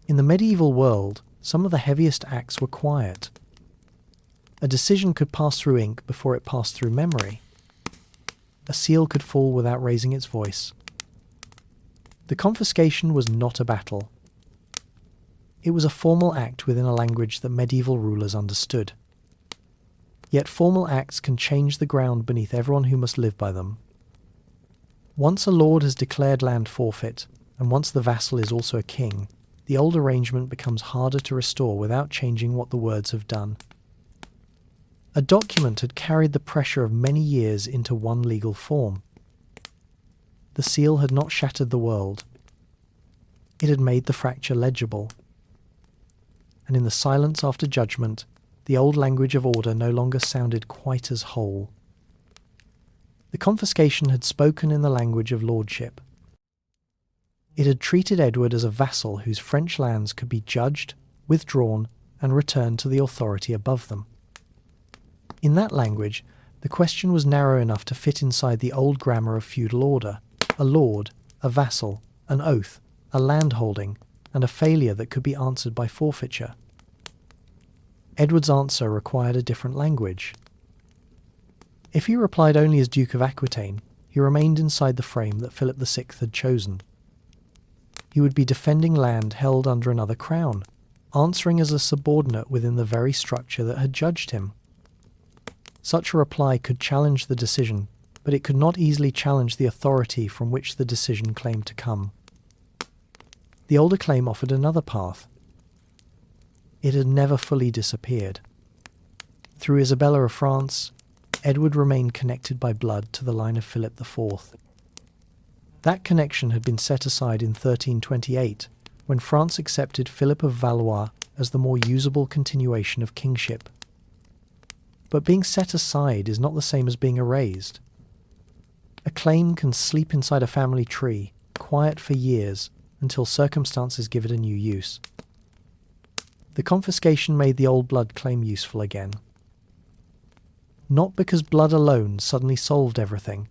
In the medieval world, some of the heaviest acts were quiet. A decision could pass through ink before it passed through memory. A seal could fall without raising its voice. The confiscation was not a battle. It was a formal act within a language that medieval rulers understood. Yet formal acts can change the ground beneath everyone who must live by them. Once a lord has declared land forfeit, and once the vassal is also a king, the old arrangement becomes harder to restore without changing what the words have done. A document had carried the pressure of many years into one legal form. The seal had not shattered the world. It had made the fracture legible. And in the silence after judgment, the old language of order no longer sounded quite as whole. The confiscation had spoken in the language of lordship. It had treated Edward as a vassal whose French lands could be judged, withdrawn, and returned to the authority above them. In that language, the question was narrow enough to fit inside the old grammar of feudal order: a lord, a vassal, an oath, a landholding, and a failure that could be answered by forfeiture. Edward's answer required a different language. If he replied only as Duke of Aquitaine, he remained inside the frame that Philip VI had chosen. He would be defending land held under another crown, answering as a subordinate within the very structure that had judged him. Such a reply could challenge the decision, but it could not easily challenge the authority from which the decision claimed to come. The older claim offered another path. It had never fully disappeared. Through Isabella of France, Edward remained connected by blood to the line of Philip IV. That connection had been set aside in 1328, when France accepted Philip of Valois as the more usable continuation of kingship. But being set aside is not the same as being erased. A claim can sleep inside a family tree, quiet for years, until circumstances give it a new use. The confiscation made the old blood claim useful again. Not because blood alone suddenly solved everything,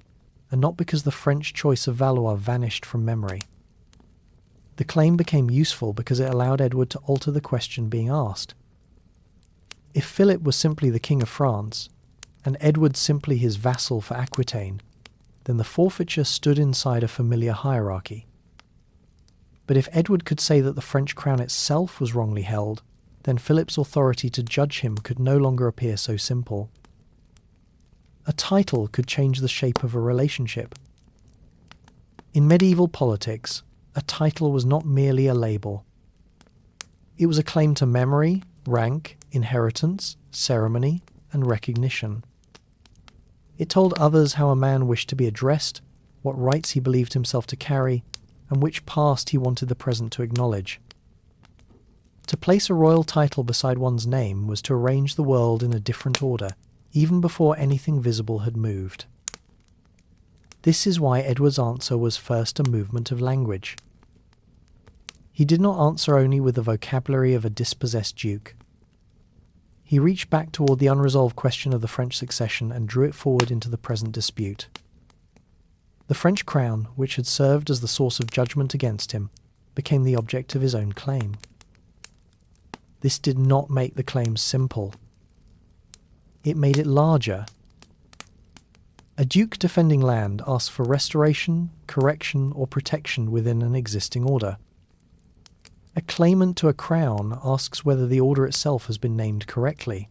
and not because the French choice of Valois vanished from memory. The claim became useful because it allowed Edward to alter the question being asked. If Philip was simply the King of France, and Edward simply his vassal for Aquitaine, then the forfeiture stood inside a familiar hierarchy. But if Edward could say that the French crown itself was wrongly held, then Philip's authority to judge him could no longer appear so simple. A title could change the shape of a relationship. In medieval politics, a title was not merely a label. It was a claim to memory, rank, inheritance, ceremony, and recognition. It told others how a man wished to be addressed, what rights he believed himself to carry, and which past he wanted the present to acknowledge. To place a royal title beside one's name was to arrange the world in a different order, even before anything visible had moved. This is why Edward's answer was first a movement of language. He did not answer only with the vocabulary of a dispossessed duke. He reached back toward the unresolved question of the French succession and drew it forward into the present dispute. The French crown, which had served as the source of judgment against him, became the object of his own claim. This did not make the claim simple. It made it larger. A duke defending land asks for restoration, correction, or protection within an existing order. A claimant to a crown asks whether the order itself has been named correctly.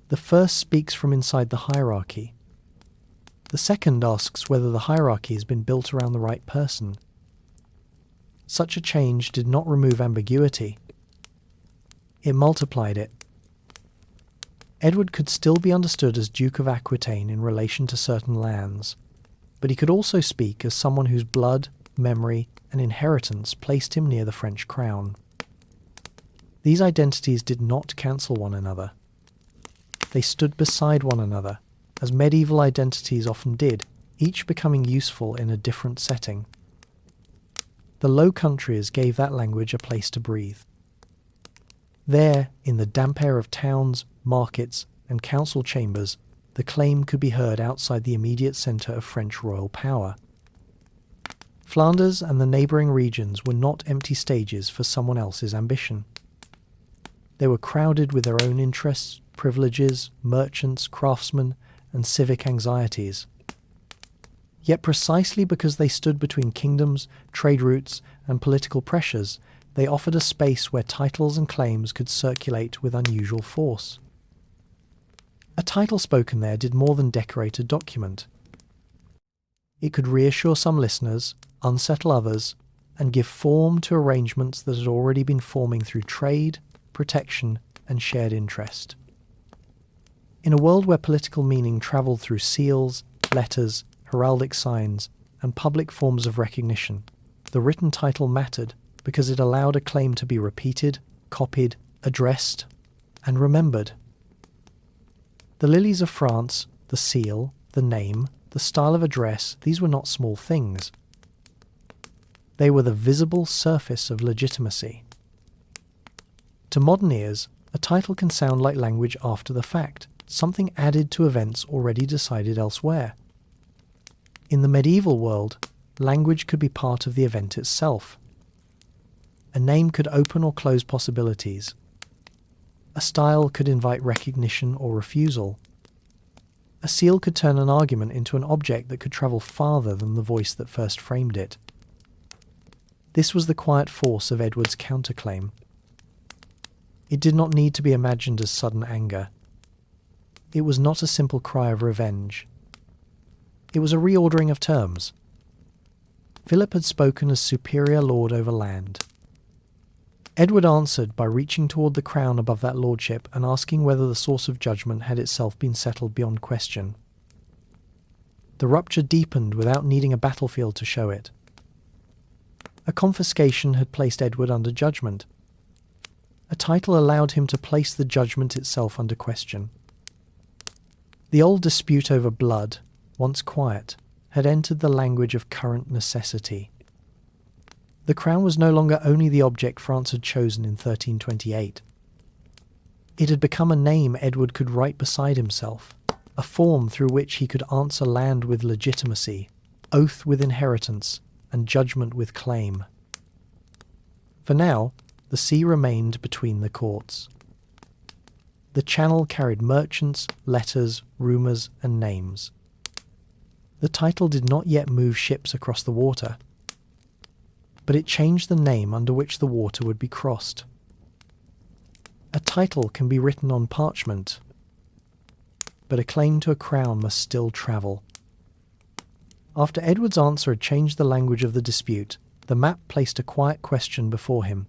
The first speaks from inside the hierarchy. The second asks whether the hierarchy has been built around the right person. Such a change did not remove ambiguity. It multiplied it. Edward could still be understood as Duke of Aquitaine in relation to certain lands, but he could also speak as someone whose blood, memory, and inheritance placed him near the French crown. These identities did not cancel one another. They stood beside one another, as medieval identities often did, each becoming useful in a different setting. The Low Countries gave that language a place to breathe. There, in the damp air of towns, markets, and council chambers, the claim could be heard outside the immediate centre of French royal power. Flanders and the neighbouring regions were not empty stages for someone else's ambition. They were crowded with their own interests, privileges, merchants, craftsmen, and civic anxieties. Yet precisely because they stood between kingdoms, trade routes, and political pressures, they offered a space where titles and claims could circulate with unusual force. A title spoken there did more than decorate a document. It could reassure some listeners, unsettle others, and give form to arrangements that had already been forming through trade, protection, and shared interest. In a world where political meaning travelled through seals, letters, heraldic signs, and public forms of recognition, the written title mattered because it allowed a claim to be repeated, copied, addressed, and remembered. The lilies of France, the seal, the name, the style of address, these were not small things. They were the visible surface of legitimacy. To modern ears, a title can sound like language after the fact, something added to events already decided elsewhere. In the medieval world, language could be part of the event itself. A name could open or close possibilities. A style could invite recognition or refusal. A seal could turn an argument into an object that could travel farther than the voice that first framed it. This was the quiet force of Edward's counterclaim. It did not need to be imagined as sudden anger. It was not a simple cry of revenge. It was a reordering of terms. Philip had spoken as superior lord over land. Edward answered by reaching toward the crown above that lordship and asking whether the source of judgment had itself been settled beyond question. The rupture deepened without needing a battlefield to show it. A confiscation had placed Edward under judgment. A title allowed him to place the judgment itself under question. The old dispute over blood, once quiet, had entered the language of current necessity. The crown was no longer only the object France had chosen in 1328. It had become a name Edward could write beside himself, a form through which he could answer land with legitimacy, oath with inheritance, and judgment with claim. For now, the sea remained between the courts. The Channel carried merchants, letters, rumours, and names. The title did not yet move ships across the water, but it changed the name under which the water would be crossed. A title can be written on parchment, but a claim to a crown must still travel. After Edward's answer had changed the language of the dispute, the map placed a quiet question before him.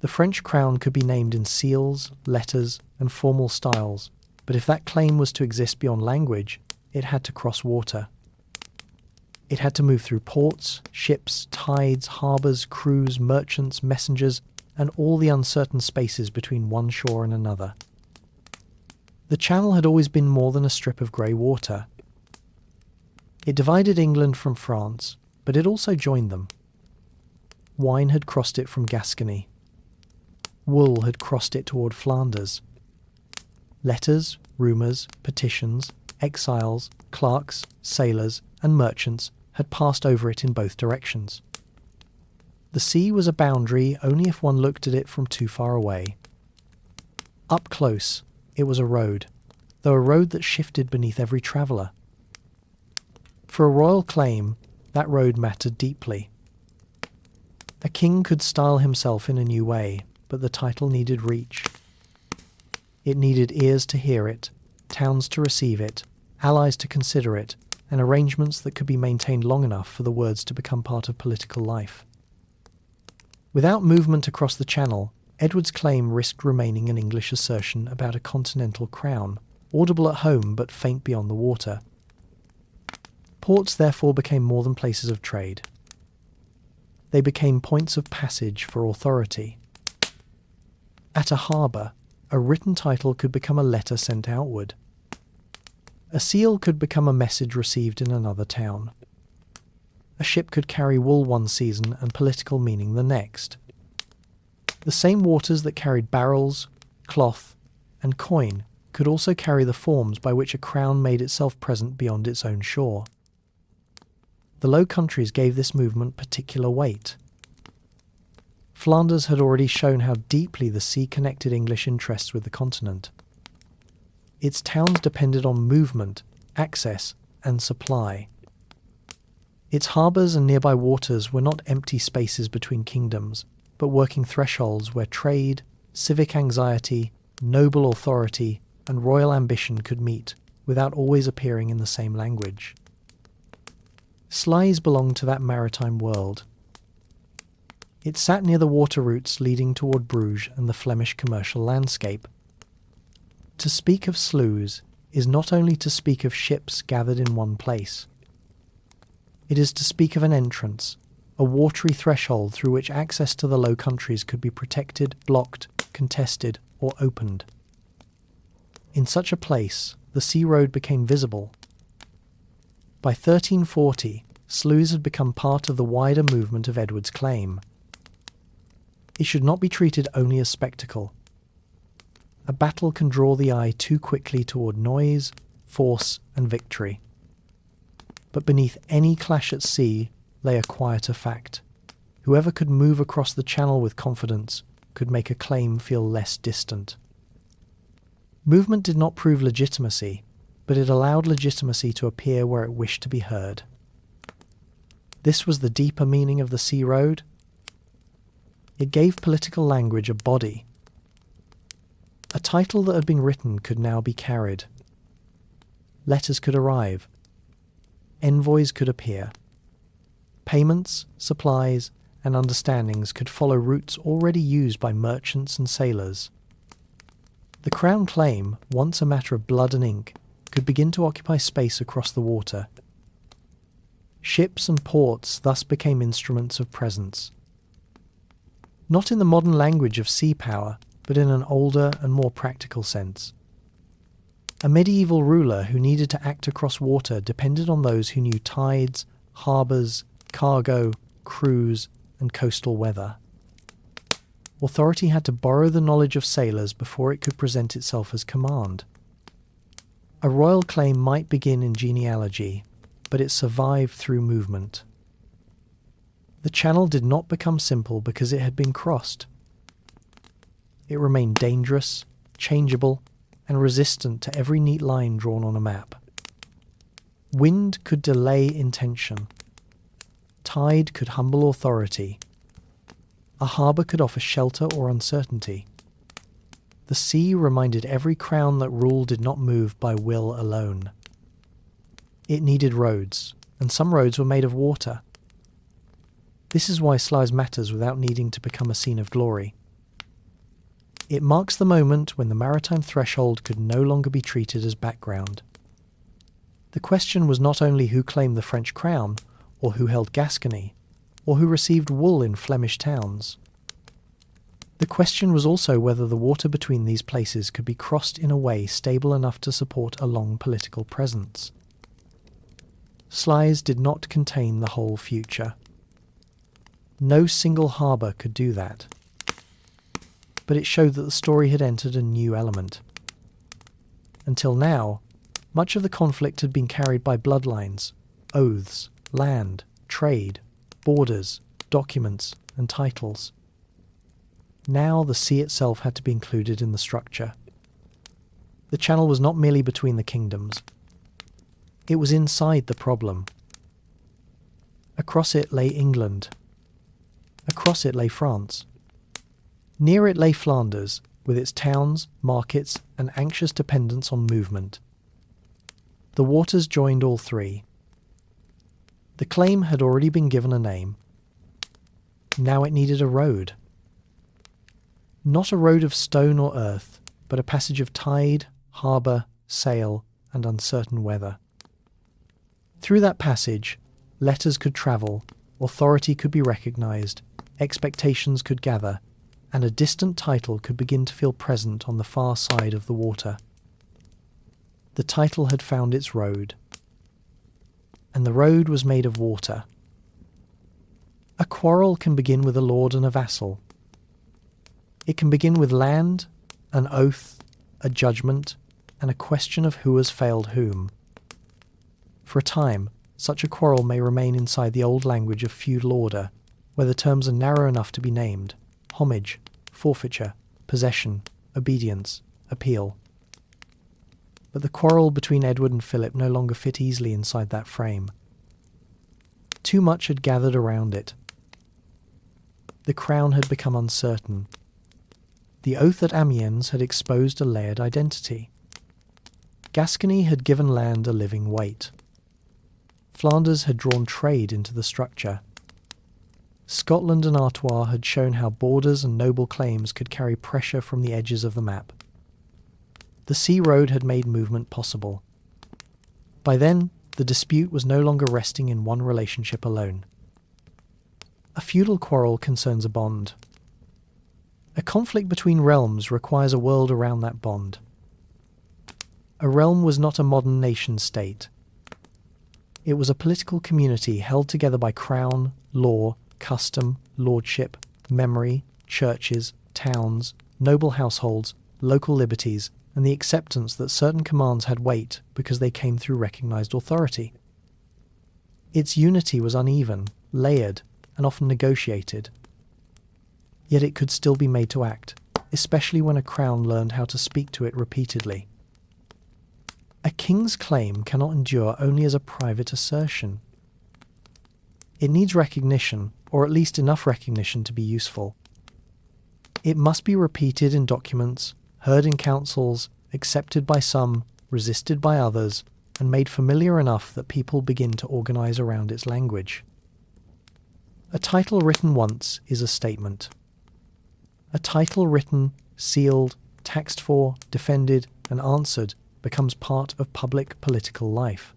The French crown could be named in seals, letters, and formal styles, but if that claim was to exist beyond language, it had to cross water. It had to move through ports, ships, tides, harbours, crews, merchants, messengers, and all the uncertain spaces between one shore and another. The Channel had always been more than a strip of grey water. It divided England from France, but it also joined them. Wine had crossed it from Gascony. Wool had crossed it toward Flanders. Letters, rumours, petitions, exiles, clerks, sailors, and merchants had passed over it in both directions. The sea was a boundary only if one looked at it from too far away. Up close, it was a road, though a road that shifted beneath every traveller. For a royal claim, that road mattered deeply. A king could style himself in a new way, but the title needed reach. It needed ears to hear it, towns to receive it, allies to consider it, and arrangements that could be maintained long enough for the words to become part of political life. Without movement across the Channel, Edward's claim risked remaining an English assertion about a continental crown, audible at home but faint beyond the water. Ports therefore became more than places of trade. They became points of passage for authority. At a harbour, a written title could become a letter sent outward. A seal could become a message received in another town. A ship could carry wool one season and political meaning the next. The same waters that carried barrels, cloth, and coin could also carry the forms by which a crown made itself present beyond its own shore. The Low Countries gave this movement particular weight. Flanders had already shown how deeply the sea connected English interests with the continent. Its towns depended on movement, access, and supply. Its harbours and nearby waters were not empty spaces between kingdoms, but working thresholds where trade, civic anxiety, noble authority, and royal ambition could meet without always appearing in the same language. Sluys belonged to that maritime world. It sat near the water routes leading toward Bruges and the Flemish commercial landscape. To speak of Sluys is not only to speak of ships gathered in one place. It is to speak of an entrance, a watery threshold through which access to the Low Countries could be protected, blocked, contested, or opened. In such a place, the sea road became visible. By 1340, Sluys had become part of the wider movement of Edward's claim. It should not be treated only as spectacle. A battle can draw the eye too quickly toward noise, force, and victory. But beneath any clash at sea lay a quieter fact. Whoever could move across the Channel with confidence could make a claim feel less distant. Movement did not prove legitimacy, but it allowed legitimacy to appear where it wished to be heard. This was the deeper meaning of the Sea Road. It gave political language a body. A title that had been written could now be carried. Letters could arrive. Envoys could appear. Payments, supplies, and understandings could follow routes already used by merchants and sailors. The crown claim, once a matter of blood and ink, could begin to occupy space across the water. Ships and ports thus became instruments of presence. Not in the modern language of sea power, but in an older and more practical sense. A medieval ruler who needed to act across water depended on those who knew tides, harbours, cargo, crews, and coastal weather. Authority had to borrow the knowledge of sailors before it could present itself as command. A royal claim might begin in genealogy, but it survived through movement. The Channel did not become simple because it had been crossed. It remained dangerous, changeable, and resistant to every neat line drawn on a map. Wind could delay intention. Tide could humble authority. A harbour could offer shelter or uncertainty. The sea reminded every crown that rule did not move by will alone. It needed roads, and some roads were made of water. This is why Sluys matters without needing to become a scene of glory. It marks the moment when the maritime threshold could no longer be treated as background. The question was not only who claimed the French crown, or who held Gascony, or who received wool in Flemish towns. The question was also whether the water between these places could be crossed in a way stable enough to support a long political presence. Sluys did not contain the whole future. No single harbour could do that. But it showed that the story had entered a new element. Until now, much of the conflict had been carried by bloodlines, oaths, land, trade, borders, documents, and titles. Now the sea itself had to be included in the structure. The Channel was not merely between the kingdoms. It was inside the problem. Across it lay England. Across it lay France. Near it lay Flanders, with its towns, markets, and anxious dependence on movement. The waters joined all three. The claim had already been given a name. Now it needed a road. Not a road of stone or earth, but a passage of tide, harbour, sail, and uncertain weather. Through that passage, letters could travel, authority could be recognised, expectations could gather, and a distant title could begin to feel present on the far side of the water. The title had found its road. And the road was made of water. A quarrel can begin with a lord and a vassal. It can begin with land, an oath, a judgment, and a question of who has failed whom. For a time, such a quarrel may remain inside the old language of feudal order, where the terms are narrow enough to be named: homage, forfeiture, possession, obedience, appeal. But the quarrel between Edward and Philip no longer fit easily inside that frame. Too much had gathered around it. The crown had become uncertain. The oath at Amiens had exposed a layered identity. Gascony had given land a living weight. Flanders had drawn trade into the structure. Scotland and Artois had shown how borders and noble claims could carry pressure from the edges of the map. The sea road had made movement possible. By then, the dispute was no longer resting in one relationship alone. A feudal quarrel concerns a bond. A conflict between realms requires a world around that bond. A realm was not a modern nation-state. It was a political community held together by crown, law, custom, lordship, memory, churches, towns, noble households, local liberties, and the acceptance that certain commands had weight because they came through recognised authority. Its unity was uneven, layered, and often negotiated. Yet it could still be made to act, especially when a crown learned how to speak to it repeatedly. A king's claim cannot endure only as a private assertion. It needs recognition, or at least enough recognition to be useful. It must be repeated in documents, heard in councils, accepted by some, resisted by others, and made familiar enough that people begin to organise around its language. A title written once is a statement. A title written, sealed, taxed for, defended, and answered becomes part of public political life.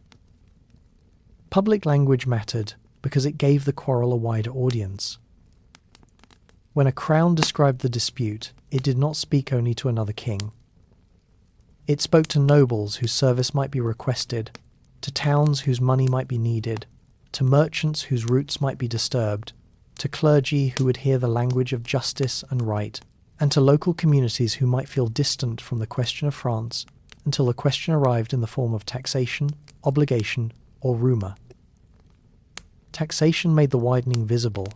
Public language mattered because it gave the quarrel a wider audience. When a crown described the dispute, it did not speak only to another king. It spoke to nobles whose service might be requested, to towns whose money might be needed, to merchants whose routes might be disturbed, to clergy who would hear the language of justice and right, and to local communities who might feel distant from the question of France until the question arrived in the form of taxation, obligation, or rumour. Taxation made the widening visible.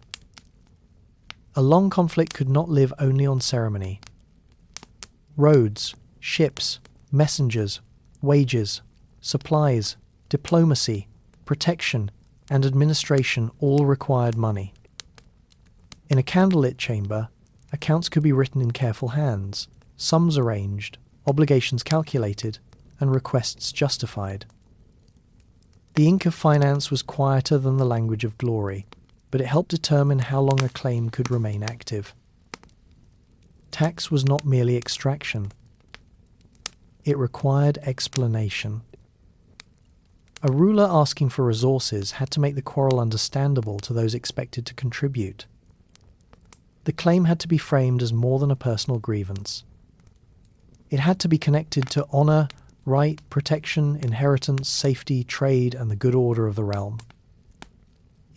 A long conflict could not live only on ceremony. Roads, ships, messengers, wages, supplies, diplomacy, protection, and administration all required money. In a candlelit chamber, accounts could be written in careful hands, sums arranged, obligations calculated, and requests justified. The ink of finance was quieter than the language of glory, but it helped determine how long a claim could remain active. Tax was not merely extraction. It required explanation. A ruler asking for resources had to make the quarrel understandable to those expected to contribute. The claim had to be framed as more than a personal grievance. It had to be connected to honour, right, protection, inheritance, safety, trade, and the good order of the realm.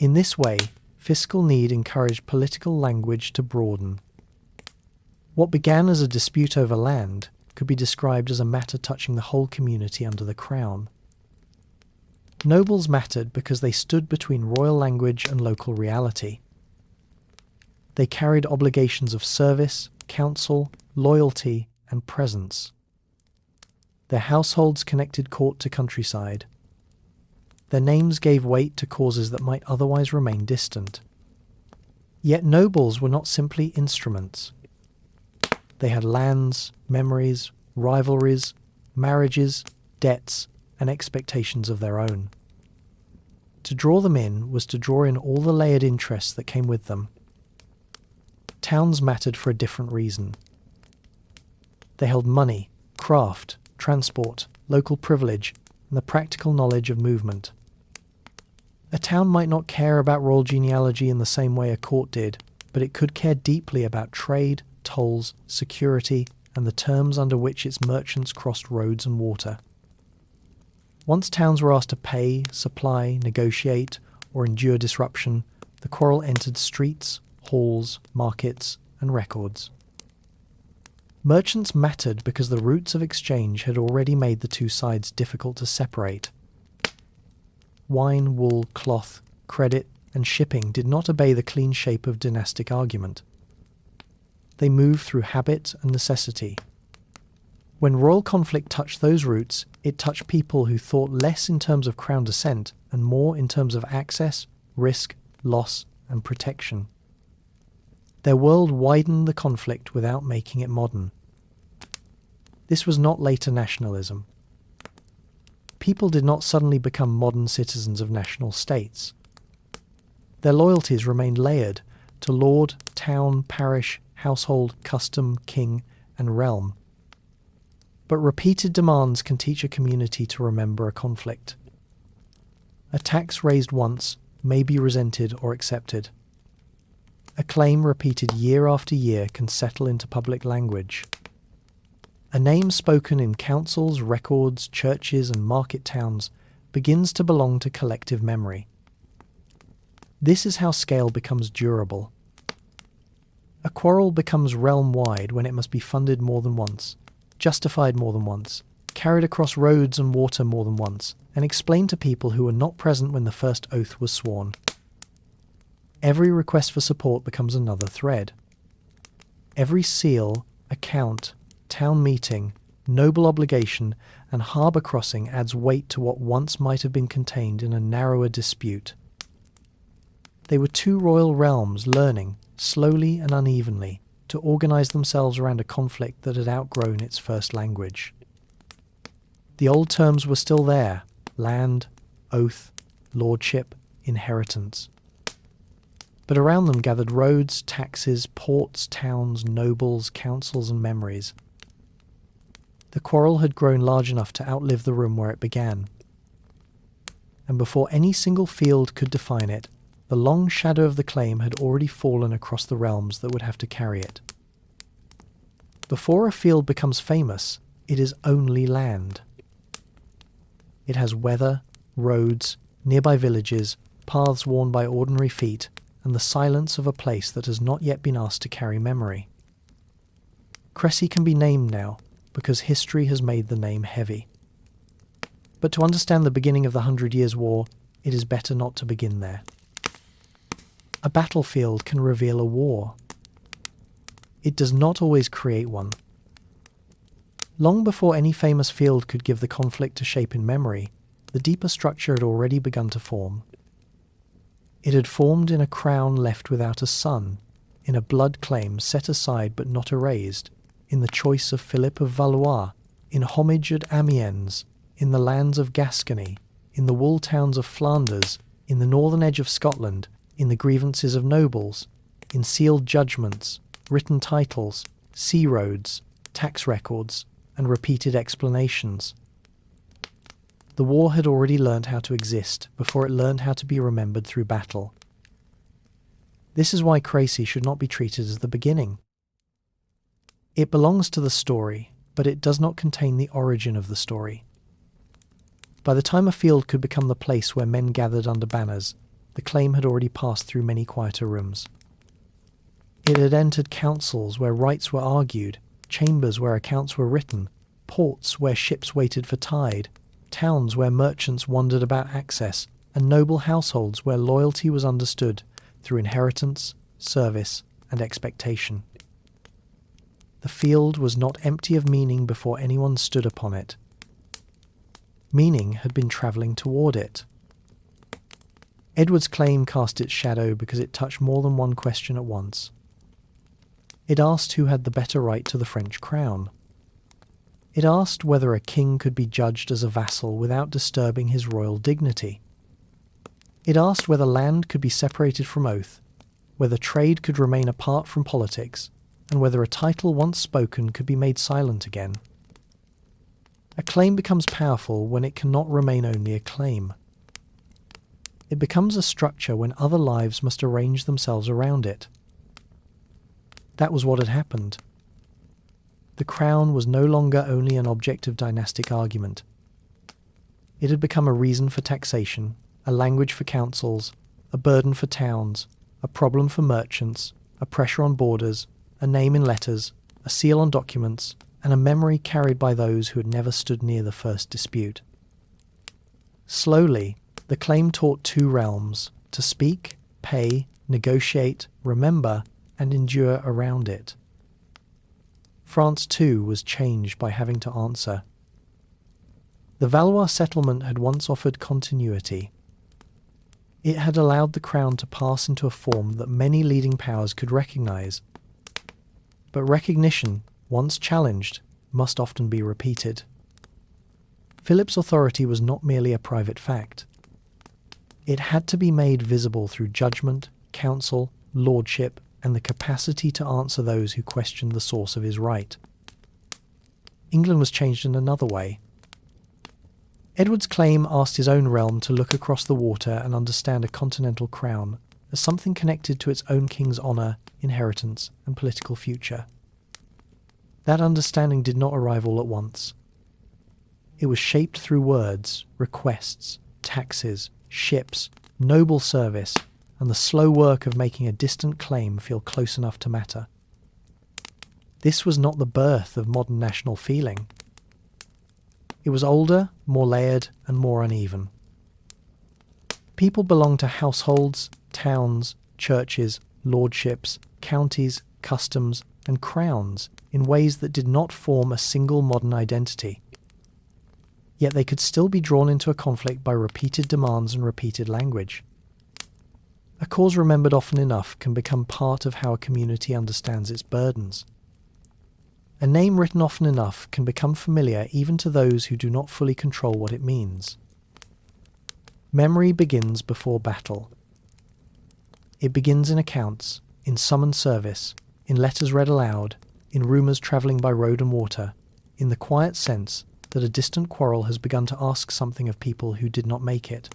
In this way, fiscal need encouraged political language to broaden. What began as a dispute over land could be described as a matter touching the whole community under the crown. Nobles mattered because they stood between royal language and local reality. They carried obligations of service, counsel, loyalty, and presence. Their households connected court to countryside. Their names gave weight to causes that might otherwise remain distant. Yet nobles were not simply instruments. They had lands, memories, rivalries, marriages, debts, and expectations of their own. To draw them in was to draw in all the layered interests that came with them. Towns mattered for a different reason. They held money, craft, transport, local privilege, and the practical knowledge of movement. A town might not care about royal genealogy in the same way a court did, but it could care deeply about trade, tolls, security, and the terms under which its merchants crossed roads and water. Once towns were asked to pay, supply, negotiate, or endure disruption, the quarrel entered streets, halls, markets, and records. Merchants mattered because the routes of exchange had already made the two sides difficult to separate. Wine, wool, cloth, credit, and shipping did not obey the clean shape of dynastic argument. They moved through habit and necessity. When royal conflict touched those routes, it touched people who thought less in terms of crown descent and more in terms of access, risk, loss, and protection. Their world widened the conflict without making it modern. This was not later nationalism. People did not suddenly become modern citizens of national states. Their loyalties remained layered to lord, town, parish, household, custom, king, and realm. But repeated demands can teach a community to remember a conflict. A tax raised once may be resented or accepted. A claim repeated year after year can settle into public language. A name spoken in councils, records, churches, and market towns begins to belong to collective memory. This is how scale becomes durable. A quarrel becomes realm-wide when it must be funded more than once, justified more than once, carried across roads and water more than once, and explained to people who were not present when the first oath was sworn. Every request for support becomes another thread. Every seal, account, town meeting, noble obligation, and harbour crossing adds weight to what once might have been contained in a narrower dispute. They were two royal realms learning, slowly and unevenly, to organise themselves around a conflict that had outgrown its first language. The old terms were still there: land, oath, lordship, inheritance. But around them gathered roads, taxes, ports, towns, nobles, councils, and memories. The quarrel had grown large enough to outlive the room where it began. And before any single field could define it, the long shadow of the claim had already fallen across the realms that would have to carry it. Before a field becomes famous, it is only land. It has weather, roads, nearby villages, paths worn by ordinary feet, and the silence of a place that has not yet been asked to carry memory. Crecy can be named now, because history has made the name heavy. But to understand the beginning of the 100 Years' War, it is better not to begin there. A battlefield can reveal a war. It does not always create one. Long before any famous field could give the conflict a shape in memory, the deeper structure had already begun to form. It had formed in a crown left without a son, in a blood claim set aside but not erased, in the choice of Philip of Valois, in homage at Amiens, in the lands of Gascony, in the wool towns of Flanders, in the northern edge of Scotland, in the grievances of nobles, in sealed judgments, written titles, sea roads, tax records, and repeated explanations. The war had already learned how to exist before it learned how to be remembered through battle. This is why Crecy should not be treated as the beginning. It belongs to the story, but it does not contain the origin of the story. By the time a field could become the place where men gathered under banners, the claim had already passed through many quieter rooms. It had entered councils where rights were argued, chambers where accounts were written, ports where ships waited for tide, towns where merchants wondered about access, and noble households where loyalty was understood through inheritance, service, and expectation. The field was not empty of meaning before anyone stood upon it. Meaning had been travelling toward it. Edward's claim cast its shadow because it touched more than one question at once. It asked who had the better right to the French crown. It asked whether a king could be judged as a vassal without disturbing his royal dignity. It asked whether land could be separated from oath, whether trade could remain apart from politics, and whether a title once spoken could be made silent again. A claim becomes powerful when it cannot remain only a claim. It becomes a structure when other lives must arrange themselves around it. That was what had happened. The crown was no longer only an object of dynastic argument. It had become a reason for taxation, a language for councils, a burden for towns, a problem for merchants, a pressure on borders, a name in letters, a seal on documents, and a memory carried by those who had never stood near the first dispute. Slowly, the claim taught two realms: to speak, pay, negotiate, remember, and endure around it. France, too, was changed by having to answer. The Valois settlement had once offered continuity. It had allowed the crown to pass into a form that many leading powers could recognise. But recognition, once challenged, must often be repeated. Philip's authority was not merely a private fact. It had to be made visible through judgment, counsel, lordship, and the capacity to answer those who questioned the source of his right. England was changed in another way. Edward's claim asked his own realm to look across the water and understand a continental crown as something connected to its own king's honour, inheritance, and political future. That understanding did not arrive all at once. It was shaped through words, requests, taxes, ships, noble service, and the slow work of making a distant claim feel close enough to matter. This was not the birth of modern national feeling. It was older, more layered, and more uneven. People belonged to households, towns, churches, lordships, counties, customs, and crowns in ways that did not form a single modern identity. Yet they could still be drawn into a conflict by repeated demands and repeated language. A cause remembered often enough can become part of how a community understands its burdens. A name written often enough can become familiar even to those who do not fully control what it means. Memory begins before battle. It begins in accounts, in summon service, in letters read aloud, in rumours travelling by road and water, in the quiet sense that a distant quarrel has begun to ask something of people who did not make it.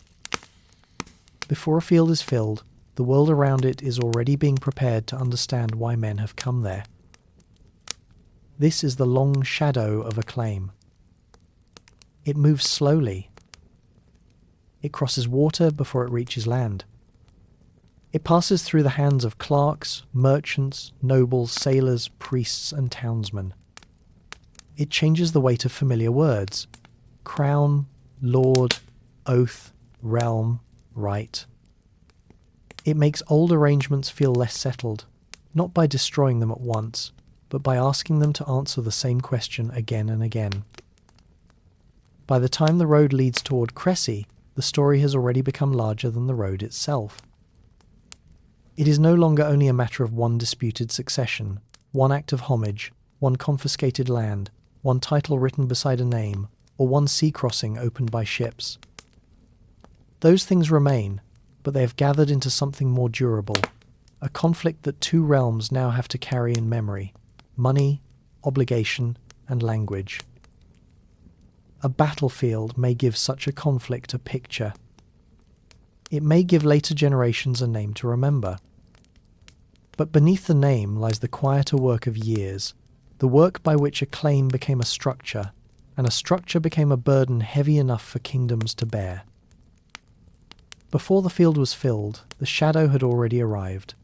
Before a field is filled, the world around it is already being prepared to understand why men have come there. This is the long shadow of a claim. It moves slowly. It crosses water before it reaches land. It passes through the hands of clerks, merchants, nobles, sailors, priests, and townsmen. It changes the weight of familiar words: crown, lord, oath, realm, right. It makes old arrangements feel less settled, not by destroying them at once, but by asking them to answer the same question again and again. By the time the road leads toward Crecy, the story has already become larger than the road itself. It is no longer only a matter of one disputed succession, one act of homage, one confiscated land, one title written beside a name, or one sea crossing opened by ships. Those things remain, but they have gathered into something more durable, a conflict that two realms now have to carry in memory: money, obligation, and language. A battlefield may give such a conflict a picture. It may give later generations a name to remember. But beneath the name lies the quieter work of years, the work by which a claim became a structure, and a structure became a burden heavy enough for kingdoms to bear. Before the field was filled, the shadow had already arrived.